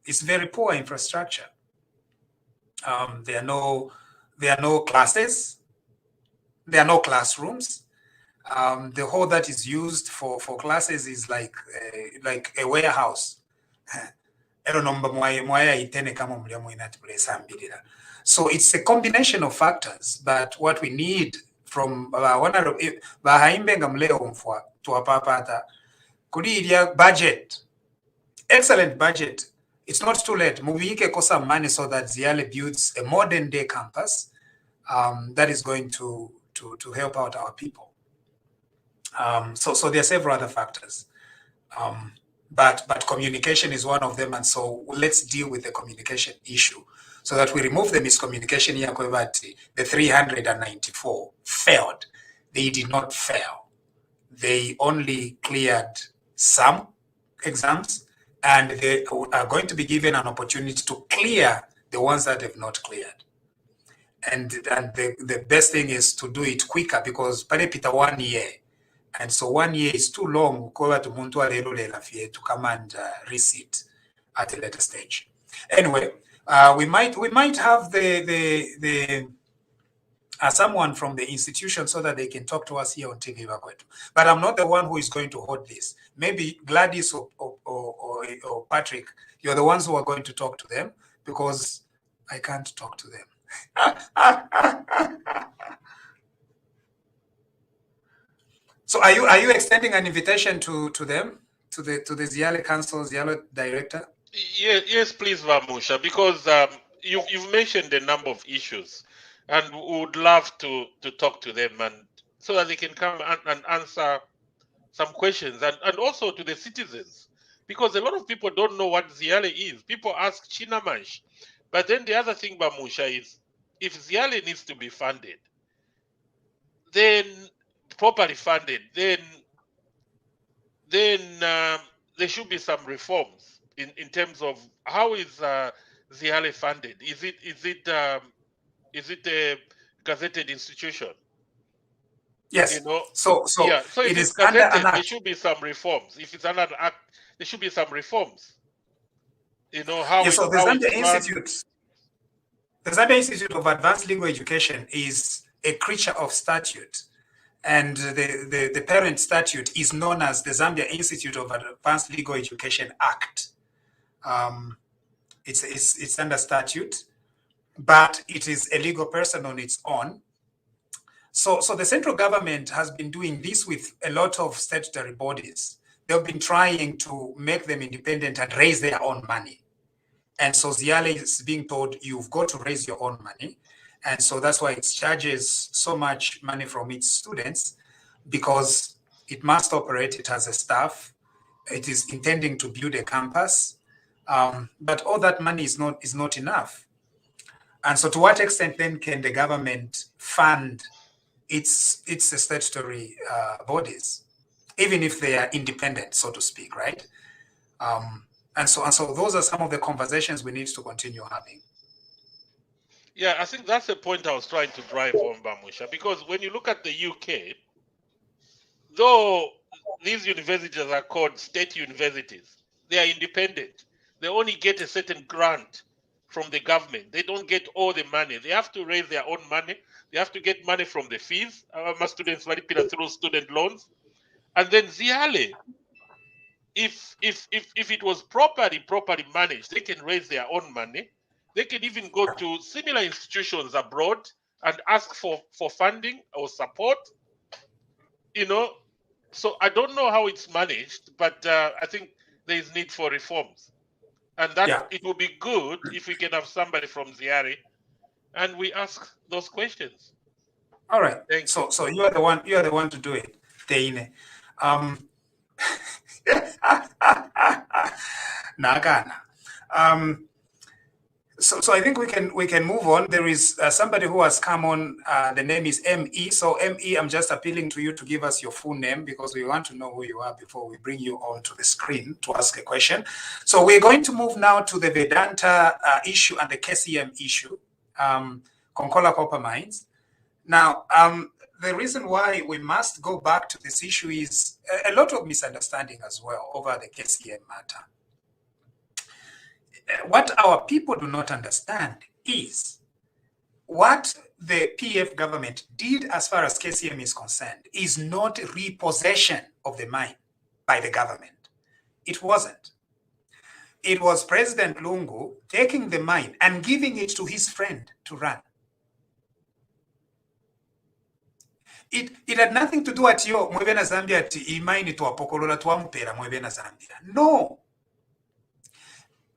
Speaker 1: is very poor infrastructure. There are no classes. There are no classrooms. The hall that is used for classes is like a warehouse. So it's a combination of factors, but what we need from budget, excellent budget. It's not too late. Muvike kosa money so that Ziale builds a modern day campus that is going to help out our people. So there are several other factors, but communication is one of them, and so let's deal with the communication issue so that we remove the miscommunication here. The 394 failed. They did not fail. They only cleared some exams, and they are going to be given an opportunity to clear the ones that have not cleared. And the best thing is to do it quicker, because parepita 1 year. And so 1 year is too long to come and receipt. at a later stage. Anyway, we might have the someone from the institution so that they can talk to us here on TVBAKWETU. But I'm not the one who is going to hold this. Maybe Gladys or Patrick, you're the ones who are going to talk to them, because I can't talk to them. So are you extending an invitation to them, to the Ziale Council, Ziale director?
Speaker 4: Yes, please, Vamusha, because you've mentioned a number of issues, and we would love to talk to them, and so that they can come and answer some questions, and also to the citizens, because a lot of people don't know what Ziale is. People ask Chinamash, but then the other thing, Vamusha, is if Ziale needs to be funded, then properly funded, then there should be some reforms in terms of how is Ziale funded. Is it a gazetted institution?
Speaker 1: Yes.
Speaker 4: You know.
Speaker 1: So
Speaker 4: yeah. So if
Speaker 1: it
Speaker 4: it's
Speaker 1: is under
Speaker 4: gazetted,
Speaker 1: an act.
Speaker 4: there should be some reforms. If it's under an act, there should be some reforms. You know how
Speaker 1: Yeah, so the
Speaker 4: how
Speaker 1: Zambia
Speaker 4: it's run.
Speaker 1: Institute, the Zambia Institute of Advanced Legal Education is a creature of statute, and the parent statute is known as the Zambia Institute of Advanced Legal Education Act. It's under statute, but it is a legal person on its own. So the central government has been doing this with a lot of statutory bodies. They've been trying to make them independent and raise their own money. And so Ziale is being told, you've got to raise your own money. And so that's why it charges so much money from its students, because it must operate, it has a staff, it is intending to build a campus, but all that money is not enough. And so to what extent then can the government fund its statutory bodies, even if they are independent, so to speak, right? And so those are some of the conversations we need to continue having.
Speaker 4: Yeah, I think that's the point I was trying to drive home, Bamusha, because when you look at the UK, though these universities are called state universities, they are independent. They only get a certain grant from the government. They don't get all the money. They have to raise their own money. They have to get money from the fees. My students manipulate through student loans. And then Ziale, if it was properly managed, they can raise their own money. They can even go to similar institutions abroad and ask for funding or support. You know, so I don't know how it's managed, but I think there is need for reforms, and that it would be good if we can have somebody from Ziare and we ask those questions.
Speaker 1: All right.
Speaker 4: Thank you.
Speaker 1: So you are the one to do it, Teine. Nagana. So I think we can move on. There is somebody who has come on. The name is ME. So ME, I'm just appealing to you to give us your full name, because we want to know who you are before we bring you onto the screen to ask a question. So we're going to move now to the Vedanta issue and the KCM issue, Konkola Copper Mines. Now, the reason why we must go back to this issue is a lot of misunderstanding as well over the KCM matter. What our people do not understand is what the PF government did as far as KCM is concerned is not repossession of the mine by the government. It wasn't. It was President Lungu taking the mine and giving it to his friend to run. It had nothing to do at yo mwebena Zambia ati imaini tuwapokolola tuwamupera mwebena Zambia. No.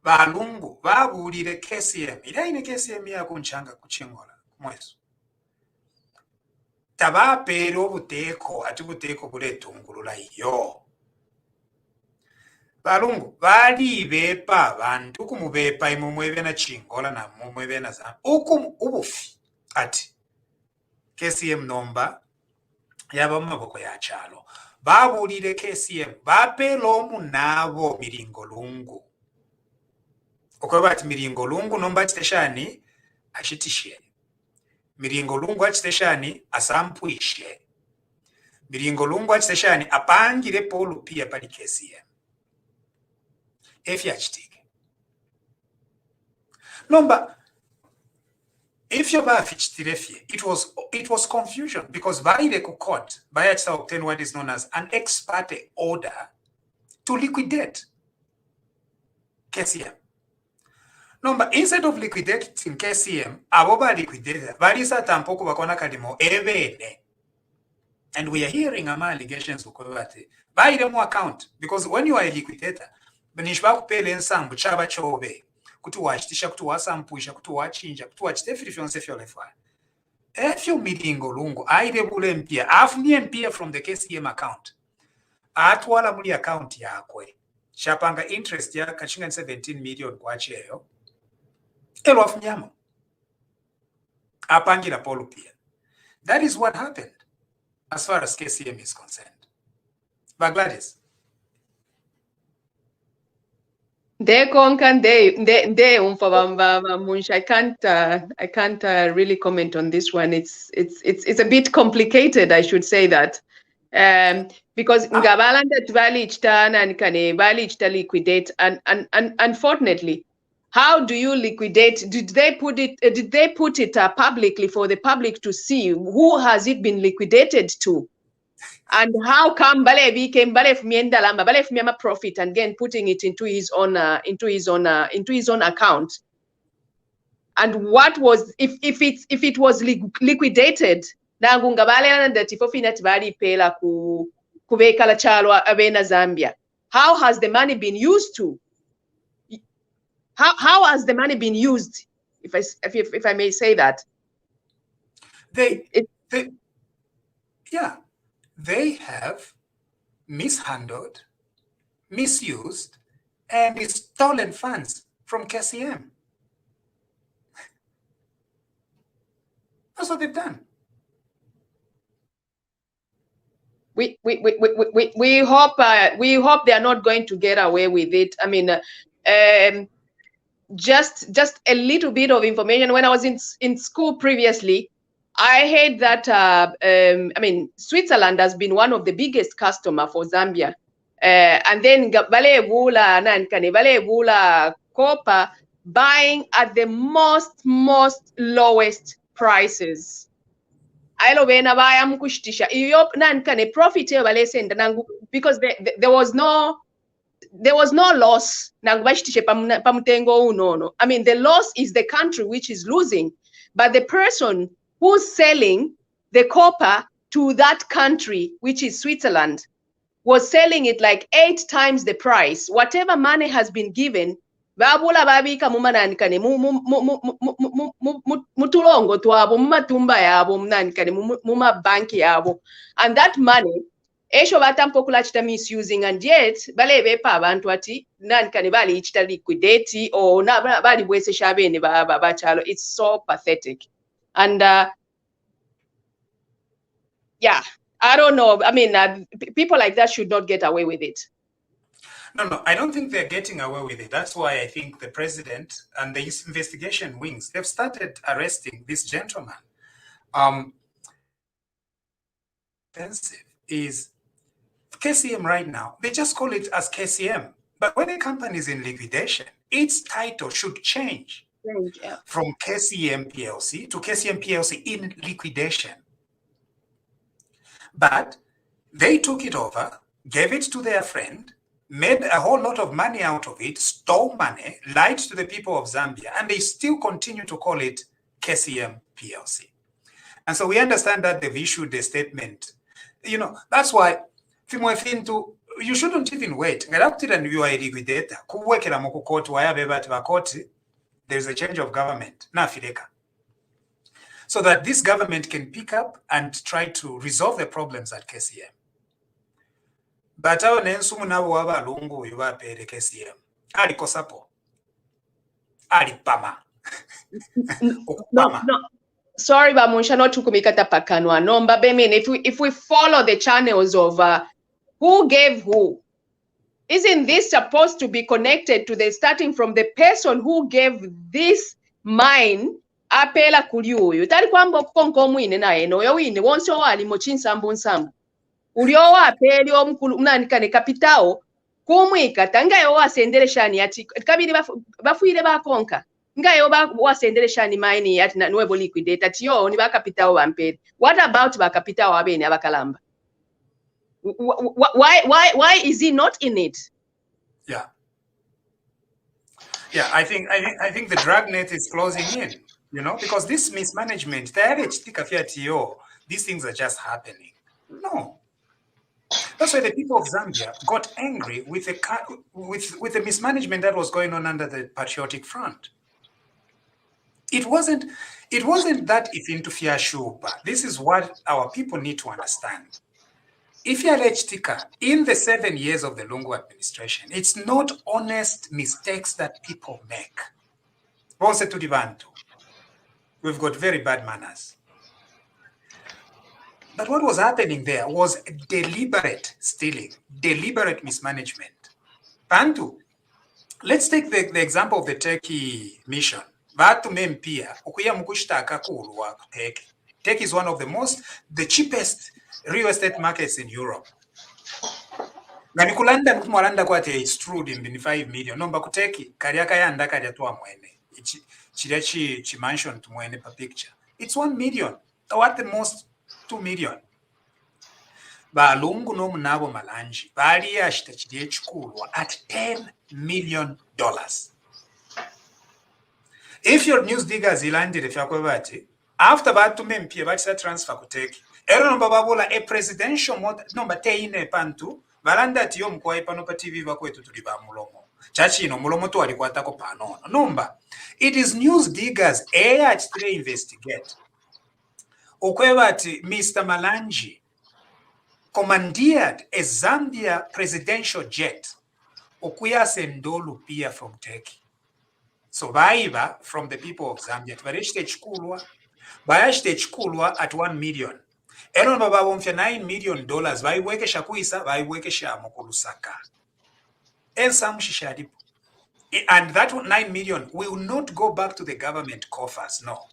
Speaker 1: Balungu babulire KCM ila ine KCM yako nchanga kuchingola mweso tabapera obuteko ati buteko buletungulula iyo. Balungu bali bepa abantu kumubepa imumwebe na chingola na mumwebe na Zambia ubufi ati KCM nomba yaba maboko ya chalo babulire KCM bapela omunabo miringo lungu okoba ati miringo lungu nomba chiteshani achitishe miringo lungu achiteshani asampuishe miringo lungu achiteshani apangire polu pia pali KCM efya chitike Number, if you buy it was confusion because by the court, by obtain what is known as an ex parte order to liquidate KCM. Number, instead of liquidating KCM, aboba liquidated, valisa tampoko bakona kalimo ebene. And we are hearing allegations buy them account because when you are a liquidator, benishba kupele nsambu chaba chobe. Kutuwachitisha kutuwasampuisha kutuwachinja kutuwachite fyonse fyolefa efyo milingo lungu aidebule mpia afunie mpia from the KCM account atwala muli account yakwe shapanga interest ya kachinga 17 million kwa cheyo elo afunyamo apangira polu pia. That is what happened as far as KCM is concerned. But Gladys,
Speaker 2: they conquer they Munch. I can't really comment on this one. It's a bit complicated, I should say that. Because Ngabalanda Tvalichtan and Kane Valichta liquidate and unfortunately, how do you liquidate? Did they put it publicly for the public to see? Who has it been liquidated to? And how come Bale became Bale Miendalamba, Bale Miama profit and again putting it into his own account? And what was if it was liquidated? Nangunga Bale that if ofinat bali pela kubekala chalo abena Zambia. How has the money been used to? How has the money been used? If I may say that.
Speaker 1: They have mishandled, misused, and stolen funds from KCM. That's what they've done.
Speaker 2: We hope they are not going to get away with it. I mean, just a little bit of information. When I was in school previously, I heard that, Switzerland has been one of the biggest customer for Zambia. And then Bale Vula copper buying at the most lowest prices. Because there was no loss. I mean, the loss is the country which is losing, but the person who's selling the copper to that country, which is Switzerland, was selling it like 8 times the price. Whatever money has been given, and that money, misusing, and yet liquidate or it's so pathetic. And yeah, I don't know. I mean, people like that should not get away with it.
Speaker 1: No, I don't think they're getting away with it. That's why I think the president and the investigation wings, they've started arresting this gentleman. Offensive is KCM right now. They just call it as KCM. But when a company is in liquidation, its title should change. From KCM PLC to KCM PLC in liquidation. But they took it over, gave it to their friend, made a whole lot of money out of it, stole money, lied to the people of Zambia, and they still continue to call it KCM PLC. And so we understand that they've issued a statement. You know, that's why you shouldn't even wait. You are a liquidator. There's a change of government. So that this government can pick up and try to resolve the problems at KCM. But our nensumu nabo wabalungu yubapere KCM. Ali kosapo. Ali pama.
Speaker 2: No. Sorry, Bamunsha, not to kumikata pakanwa. No, but I mean, if we follow the channels of who gave who, isn't this supposed to be connected to the starting from the person who gave this mine? Apela kuliuyu. Tari kwamba konko mwine na eno yo wine wonso wali mochinsambu nsambu. Ulio apeli omkulu mnanikane kapitao kumwika tanga yo wasendele shani ati kabiri bafuire bakonka. Ngayo wasendelesha ni mine yati na nuevo liquidate ati yo ni bakapita wampere. What about bakapita wabene abakalamba? Why is he not in it?
Speaker 1: Yeah. Yeah, I think the dragnet is closing in, because this mismanagement, these things are just happening. No. That's why the people of Zambia got angry with the mismanagement that was going on under the Patriotic Front. It wasn't that if into fear shuba. This is what our people need to understand. If you are in the 7 years of the Lungu administration, it's not honest mistakes that people make. We've got very bad manners. But what was happening there was deliberate stealing, deliberate mismanagement. Bantu, let's take the example of the Turkey mission. Turkey is one of the cheapest real estate markets in Europe. Nganikulanda mtumwalanda kwate it's true in 5 million. Nomba kuteki kariaka yanda kajatwa mwene. Chi mansion to mwene per picture. It's 1 million. Or at the most 2 million. Balungu no munabo malanji. Bali yashita chidie chikulwa at $10 million. If your news diggers ilandire fyakwebati, after that to mempie batisa transfer kuteki. Ero nomba babola a presidential nomba teine pantu. Balanda tiyo mkwae pano pa TV bakwetu tuliba mulomo. Chachi ino mulomo tu alikwatako panono. Nomba, it is news diggers three investigate. Okwebati Mr. Malanji commandeered a Zambia presidential jet. Okuya sendolu pia from Turkey. So baiba from the people of Zambia. Tvareshte chikulwa. Bayashte chikulwa at 1 million. Ero baba womfya $9 million baiwekesha kuisa baiwekesha mukulusaka. Ensamushishadipo. And that 9 million will not go back to the government coffers, no.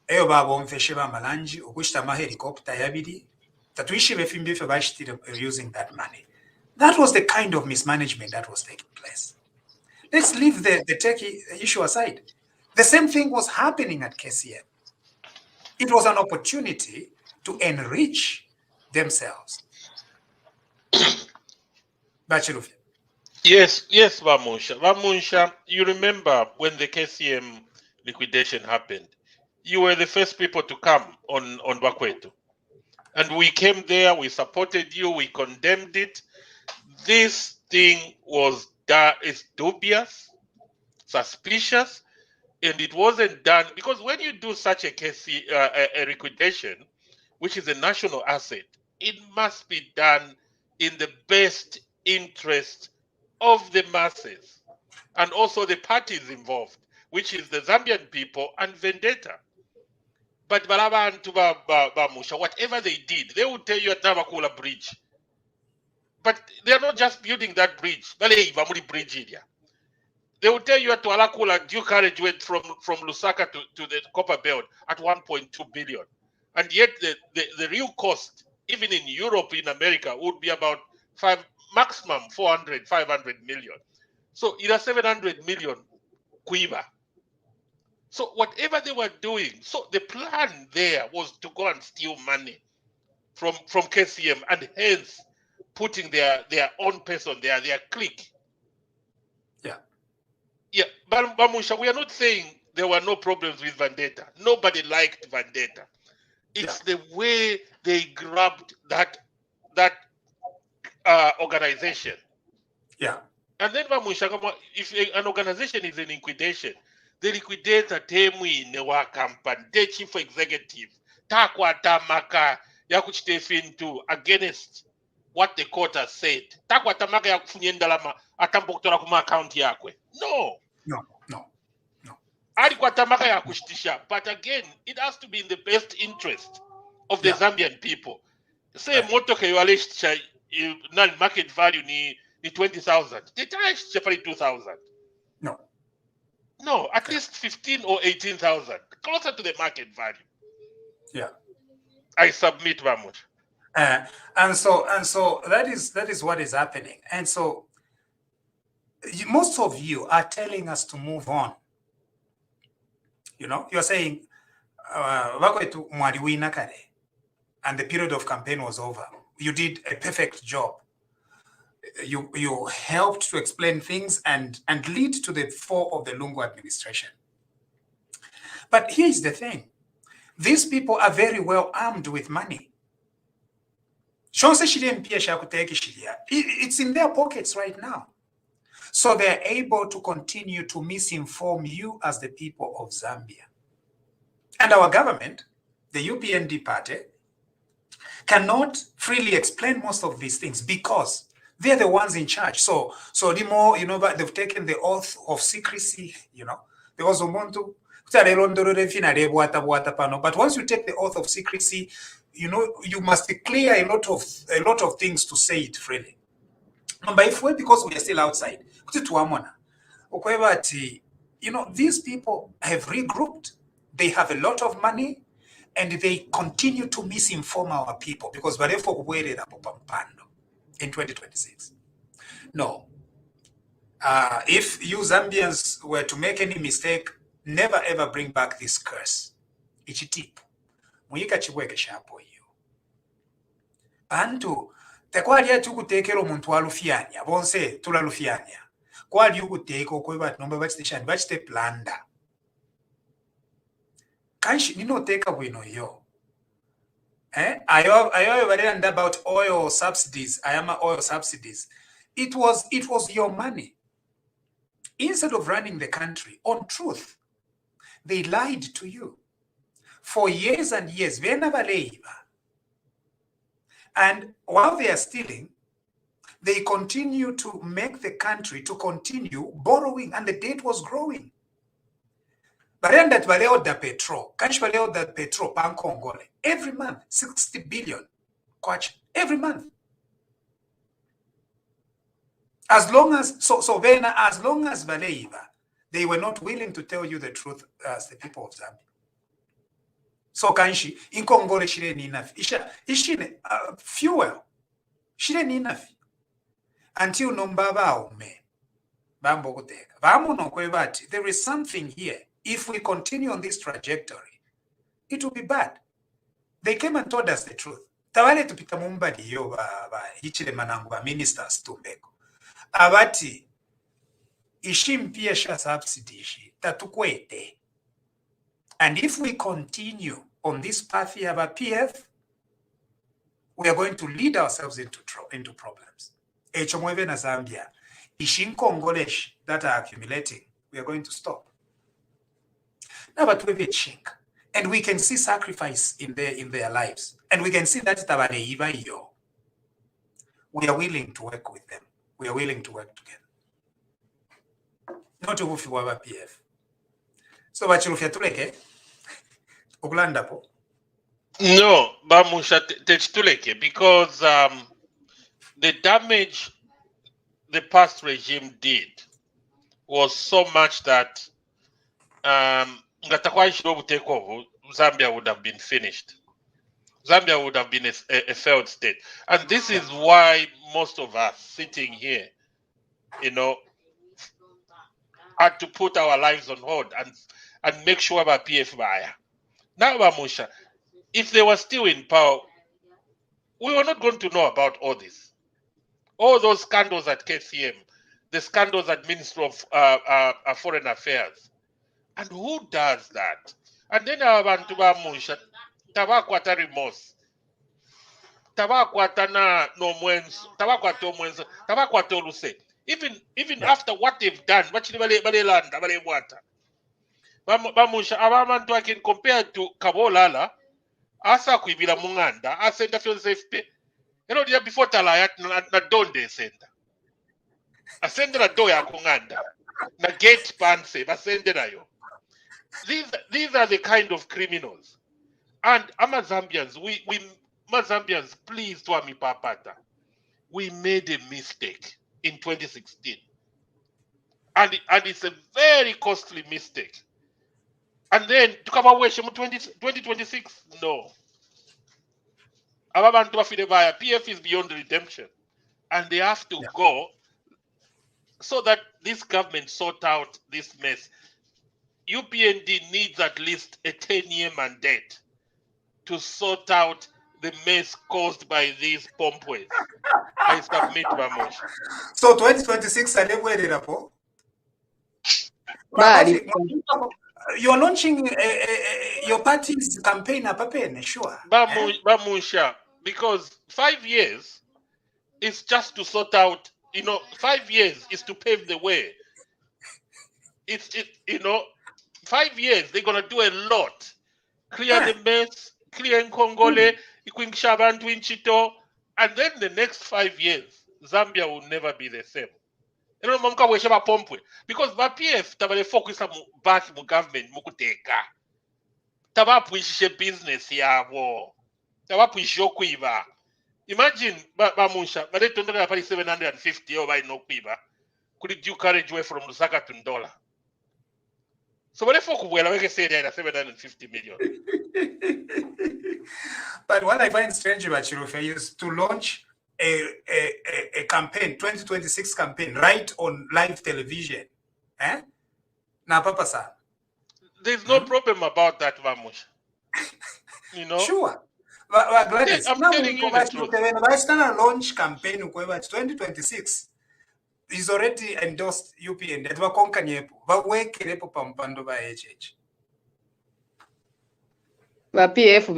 Speaker 1: Eyo baba womfeshe ba malanji ukushita ma helicopter yabidi tatuishi befimbi fe bashitire using that money. That was the kind of mismanagement that was taking place. Let's leave the Turkey issue aside. The same thing was happening at KCM. It was an opportunity to enrich themselves. Bachirufi.
Speaker 4: Yes, Vamunsha. Vamunsha, you remember when the KCM liquidation happened, you were the first people to come on Bakwetu. And we came there, we supported you, we condemned it. This thing is dubious, suspicious, and it wasn't done because when you do such a liquidation, which is a national asset, it must be done in the best interest of the masses and also the parties involved, which is the Zambian people and Vendetta. But whatever they did, they would tell you at Navakula Bridge. But they're not just building that bridge. They will tell you at Tualakula, due carriage went from Lusaka to the Copper Belt at 1.2 billion. And yet the real cost, even in Europe, in America, would be about maximum 400, 500 million. So it is 700 million Quiva. So whatever they were doing, so the plan there was to go and steal money from KCM and hence putting their own person there, their clique. Yeah, but Bamusha, we are not saying there were no problems with Vendetta. Nobody liked Vendetta. It's the way they grabbed that organization.
Speaker 1: Yeah.
Speaker 4: And then Bamusha, if an organization is in liquidation, the liquidator temwi newa company, the chief executive, takwa tamaka yakuchitefintu against what the court has said. Takwa tamaka yakufunyendalama atampokutola kuma account yakwe. No. But again, it has to be in the best interest of the Zambian people. Say motoka yualisha market value ni 20,000. The tariff is 2,000. No, at least 15 or 18,000, closer to the market value.
Speaker 1: Yeah.
Speaker 4: I submit, Vamush.
Speaker 1: And so that is what is happening. And so most of you are telling us to move on. You're saying, Bakwetu mwali wina kale, and the period of campaign was over. You did a perfect job. You helped to explain things and lead to the fall of the Lungu administration. But here's the thing. These people are very well armed with money. It's in their pockets right now. So they're able to continue to misinform you as the people of Zambia. And our government, the UPND party, cannot freely explain most of these things because they're the ones in charge. So the more, they've taken the oath of secrecy, there was a monto. But once you take the oath of secrecy, you must declare a lot of things to say it freely. Number if we, because we are still outside, these people have regrouped. They have a lot of money, and they continue to misinform our people because barefo kuwerera popampando in 2026. No. If you Zambians were to make any mistake, never ever bring back this curse. Ichitipu. Muyika chibweke shapo iyo. Bantu, tekwali atukutekero muntu alufianya. Bonse, tula lufianya. Kwali ukuteko kweba nomba bachiteshani, bachite planda. Kanshi ninoteka bwino yo. Ayo barenda about oil subsidies. Ayama oil subsidies. It was your money. Instead of running the country on truth, they lied to you for years and years. And while they are stealing, they continue to make the country to continue borrowing, and the debt was growing. Barenda baleo da petrol, kanchi baleo da petrol pankongole every month 60 billion kwacha every month. As long as Valeiva, they were not willing to tell you the truth as the people of Zambia. So kanshi inkongole shire ni enough. Ishine fuel shire ni enough until nombaba ume bambo kuteka. Vamu no kwebati. There is something here. If we continue on this trajectory, it will be bad. They came and told us the truth. Tawale tupita mumbadi yo ba hichile manangu ba ministers tumbeko. Abati ishimpia sha subsidy ishi tatukwete. And if we continue on this path here by PF, we are going to lead ourselves into problems. Echomweve na Zambia, ishin Congolesh that are accumulating, we are going to stop. Now, but we chink, and we can see sacrifice in their lives, and we can see that we are willing to work with them. We are willing to work together. Not to PF. So, bachilufia tuleke, ukulanda po.
Speaker 4: No, Bamusha Techtuleke, because the damage the past regime did was so much that Zambia would have been finished. Zambia would have been a failed state. And this is why most of us sitting here, had to put our lives on hold and make sure about PF buyer. Now, Bamusha, if they were still in power, we were not going to know about all this. All those scandals at KCM, the scandals at Ministry of Foreign Affairs. And who does that? And then abantu bamusha tabakwata remorse. Tabakwata na no mwenso, tabakwata omwenso, tabakwata oluse. Even after what they've done, bachili bale landa, bale wata. Bamusha abamantu akin compared to Kabolala, asa kuibila munganda, asenda feel safe pay. Dia before talayat na donde senda. Asenda na do ya kunganda. Na gate panse, basende na yo. These are the kind of criminals. And Zambians, Zambians, please to Ami Papata. We made a mistake in 2016. And it's a very costly mistake. And then to come away 2026, no. PF is beyond redemption. And they have to go so that this government sort out this mess, UPND needs at least a 10-year mandate to sort out the mess caused by these pompways. I submit, Vamosh.
Speaker 1: So 2026 alekwererapo.
Speaker 2: Bali.
Speaker 1: You are launching your party's campaign apapene, sure.
Speaker 4: Vamusha, because 5 years is just to sort out, 5 years is to pave the way. It's 5 years, they're going to do a lot. Clear the mess, clear Nkongole, Ikwingisha abantu in Chito, and then the next 5 years, Zambia will never be the same. Because the PF tabale focus back mu government mukuteka. Tabapwishe business yabo. Tabapwishe okwiba. Imagine Bamusha, but they don't have 750 over no kwiba. Could it do carriage away from Lusaka to Ndola? So what if we like say there 750 million?
Speaker 1: But what I find strange about Chirufe is to launch a campaign, 2026 campaign, right on live television. Na papa sa.
Speaker 4: There's no problem about that, Vamush.
Speaker 1: Sure. But Gladys,
Speaker 4: I'm telling you the truth.
Speaker 1: When I start a launch campaign, 2026 is already endorsed UPN. That we conquer but we kerepo pampando ba HH.
Speaker 2: Ba PF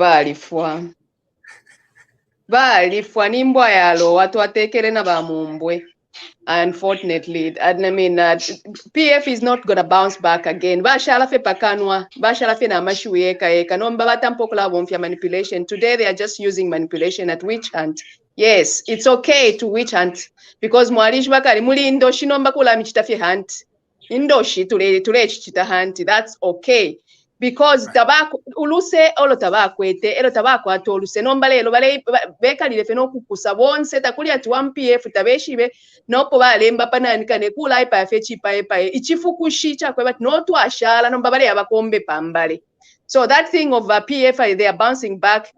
Speaker 2: balifwa nimbwa yalo watu watekere na bamumbwe. Unfortunately, and I mean, PF is not gonna bounce back again. Bashalafe pakanwa, bashalafe na mashueka eka. No mbabata mpokula wonfia manipulation. Today they are just using manipulation at witch hunt. Yes, it's okay to witch hunt because mwalish bakari muli indoshi no mbakula michitafi hunt. Indoshi tule chichita hunt. That's okay. Because tabako uluse olo tabakwete elo tabako atoluse nombalelo bale bekalile feno kukusa bonse takuli ati 1PF tabeshibe nopo balemba pananika nekula ipa fechipa epa ichifukushi chakwe but no to ashala nombabale abakombe pambale. So that thing of PF they are bouncing back.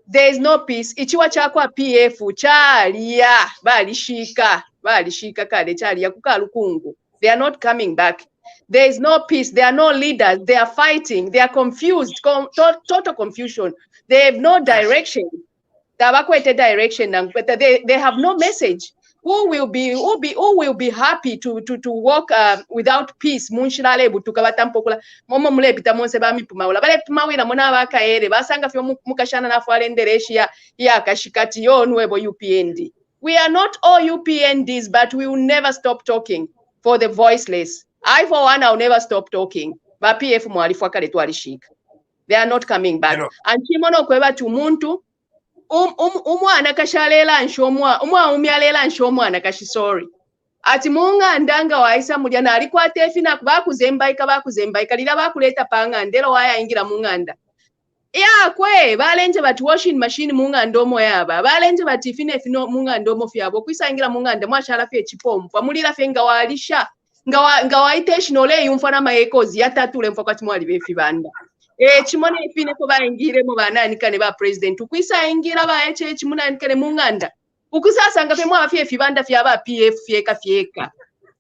Speaker 2: There is no peace. Ichiwa chakwa PF chalia balishika kale chalia kukalukungu. They are not coming back. There is no peace. There are no leaders. They are fighting. They are confused. Total confusion. They have no direction. Direction, but they have no message. Who will be happy to walk without peace? Munshilale butukabatampokula momo mule bitamonse ba mipumawula bale pumawira mona bakaere basanga fyo mukashana na fwalendereshi ya kashikati yo nwebo UPND. We are not all UPNDs, but we will never stop talking for the voiceless. I, for one, I'll never stop talking. But PF mwalifu kale twalishika. They are not coming back. And chimono kweba tumuntu umwana kashalela nshomwa umyalela nshomwa nakashi sorry. Ati munga ndanga waisa mulyana alikuwa tefina bakuzembaika lila bakuleta panga ndelo waya ingira munganda. Ya kwe balenje bati washing machine munga ndomo yaba balenje bati fine fino munga ndomo fyabo kwisa ingira munganda mwashala fye chipompa mulira fenga walisha ngawa intentionally yumfana mayekozi yatatule mfa kwati mwali befibanda chimone fine ko baingire mu banani kane ba president kwisa ingira ba HH munani kane munganda ukusasa ngafe mwa afye fibanda fyaba PF fyeka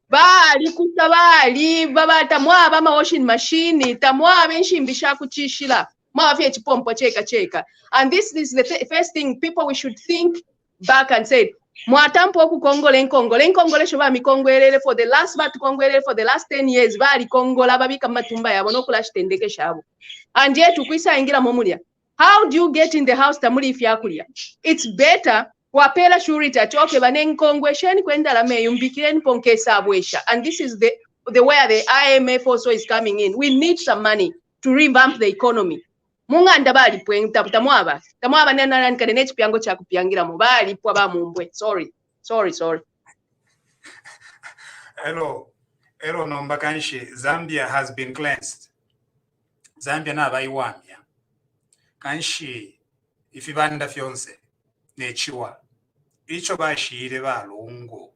Speaker 2: bali kusabali babata mwa ba washing machine tamwa benshimbisha kuchishila mwa afye chipompo cheka and this is the first thing people we should think back and say mwatampo ku Kongole shoba mikongwelele for the last 10 years bali Kongola babika matumba yabo no kula shitendeke shabo and yet tukwisa ingira momulya. How do you get in the house tamuli ifyakulya? It's better wapela shurita choke banengongwesheni kwenda la meyumbikireni ponke sabwesha, and this is the where the IMF also is coming in. We need some money to revamp the economy. Munganda bali pwenta tamwaba nena nkane nechipiango cha kupiangira mu bali pwa ba mumbwe. Sorry.
Speaker 1: Hello nombakanshi. Zambia has been cleansed. Zambia na baiwamya kanshi ifibanda fyonse nechiwa icho bashire balungu.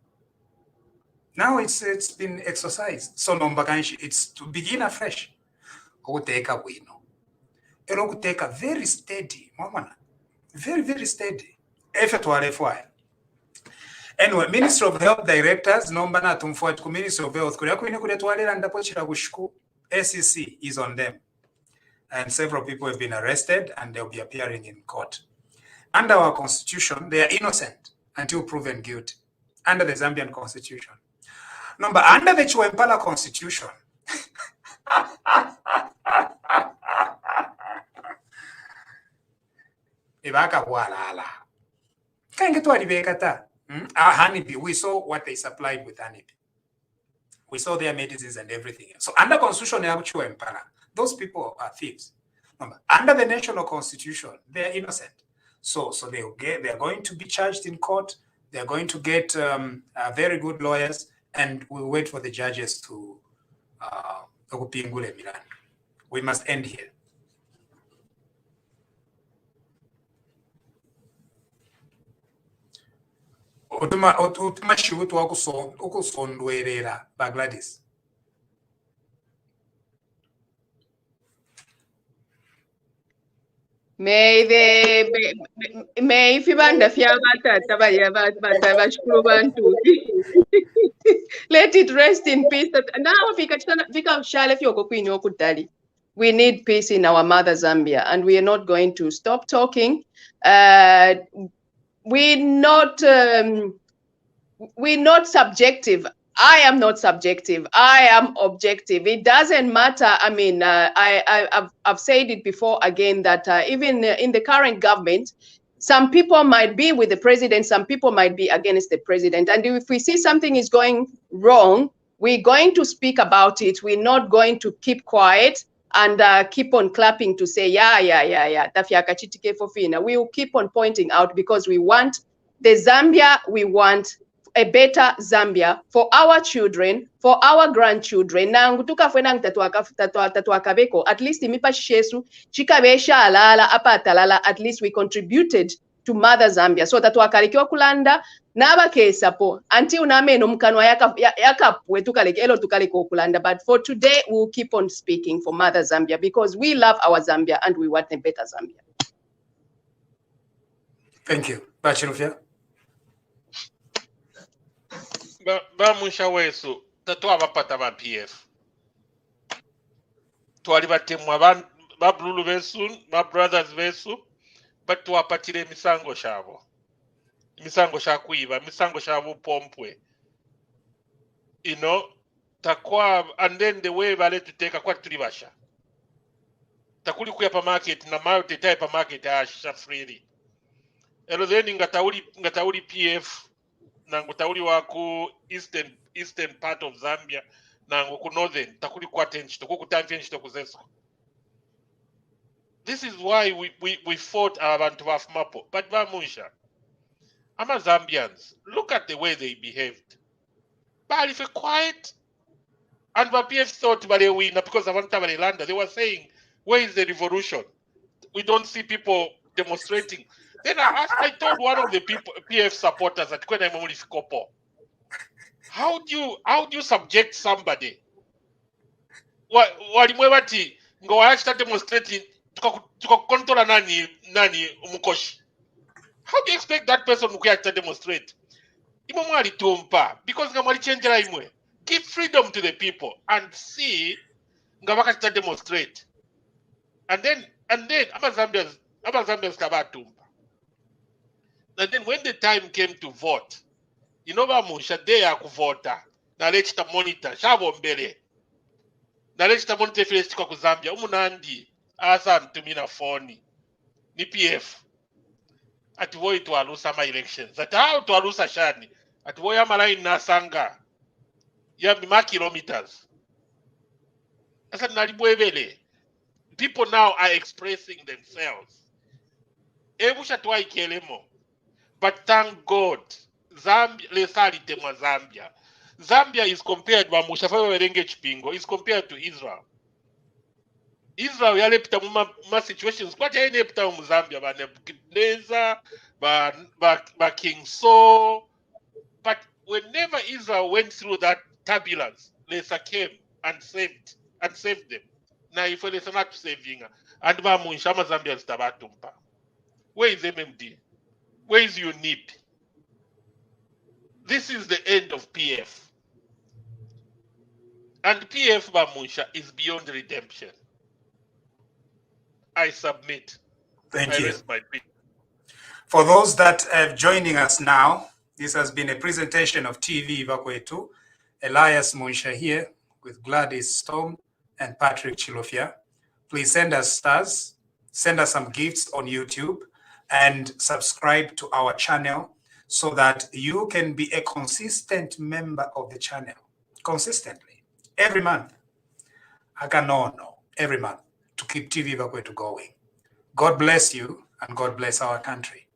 Speaker 1: Now it's been exercised. So nombakanshi, it's to begin afresh. Okuteka bwino ero kuteka very steady, mamana, very steady. Efe twalefwa Anyway, Ministry of Health directors, nomba na tumfuati ku Ministry of Health, kulia kuine kuletwalira ndapochira kushiku, SEC is on them. And several people have been arrested and they'll be appearing in court. Under our constitution, they are innocent until proven guilty. Under the Zambian constitution. Number under the Chiwempala constitution, ibaka walala. Honeybee, we saw what they supplied with honeybee. We saw their medicines and everything. So under constitution, those people are thieves. Under the national constitution, they are innocent. So they're going to be charged in court. They're going to get very good lawyers, and we'll wait for the judges to we must end here. Utuma shiutu wakusondwerera Bagladis.
Speaker 2: May fibanda fiabata bashukuru bantu. Let it rest in peace. Now fika shale fyoko kwinyo kutali. We need peace in our mother Zambia, and we are not going to stop talking. We're not subjective. I am not subjective. I am objective. It doesn't matter. I mean, I've said it before again that even in the current government, some people might be with the president, some people might be against the president. And if we see something is going wrong, we're going to speak about it. We're not going to keep quiet and keep on clapping to say, yeah. We will keep on pointing out because we want the Zambia, we want a better Zambia for our children, for our grandchildren. At least at least we contributed to mother Zambia. So that wakalikiwa kulanda naba kesapo until nameno mkanwa yakapwe tukalekelo tukaleko kulanda. But for today we'll keep on speaking for mother Zambia because we love our Zambia and we want a better Zambia.
Speaker 1: Thank you. Bachirufia.
Speaker 4: Bamusha wesu tatwabapata ba PF twali batemwa bablulu besu ba brothers besu batwapatire emisango shabo emisango shakwiba emisango shabo pompwe takwa, and then the way bale tuteka kwa tulibasha takuli kuya pa market na mayo tetai pa market asha freely elo then ngatauli PF nangu tauli waku eastern part of Zambia nangu ku northern takuli kwa tenchito kukutantenchito kuzesko. This is why we fought abantu bafumapo. But bamusha ama Zambians, look at the way they behaved. But if quiet and PF thought they win because abantu balelanda, they were saying, where is the revolution? We don't see people demonstrating. Then I told one of the PF supporters that how do you subject somebody? Walimwebati ngo actually demonstrating tukakontrola nani umukoshi. How do you expect that person to demonstrate? Imwe alitumpa because ngamwali changera imwe. Give freedom to the people and see ngabaka demonstrate. And then ama Zambians kabatumpa. And then when the time came to vote, bamusha day ya kuvota na lechita monitor shabo mbele na lechita monitor file chikwa ku Zambia umunandi asa ntumina phone ni PF ati woi tualusa ma elections ati how tualusa shani ati woi ama line nasanga ya mima kilometers asa nalibwebele. People now are expressing themselves ebusha tuwa ikelemo. But thank God, Zambia is compared to is compared to Israel. Israel yalepita ma situations quite yalepita mu Zambia ba Nebuchadnezzar, ba King Saul. But whenever Israel went through that turbulence, Lesa came and saved them. Now if Lesa not saving, and ba munsha ma Zambia stabatumpa. Where is MMD? Where is UNIP? this is the end of PF. And PF Bamunsha is beyond redemption. I submit.
Speaker 1: Thank
Speaker 4: I
Speaker 1: you.
Speaker 4: rest my peace.
Speaker 1: For those that are joining us now, this has been a presentation of TVBAKWETU. Elias Munsha here with Gladys Storm and Patrick Chilofia. Please send us stars, send us some gifts on YouTube, and subscribe to our channel so that you can be a consistent member of the channel. Consistently. Every month. Every month to keep TVBAKWETU going. God bless you and God bless our country.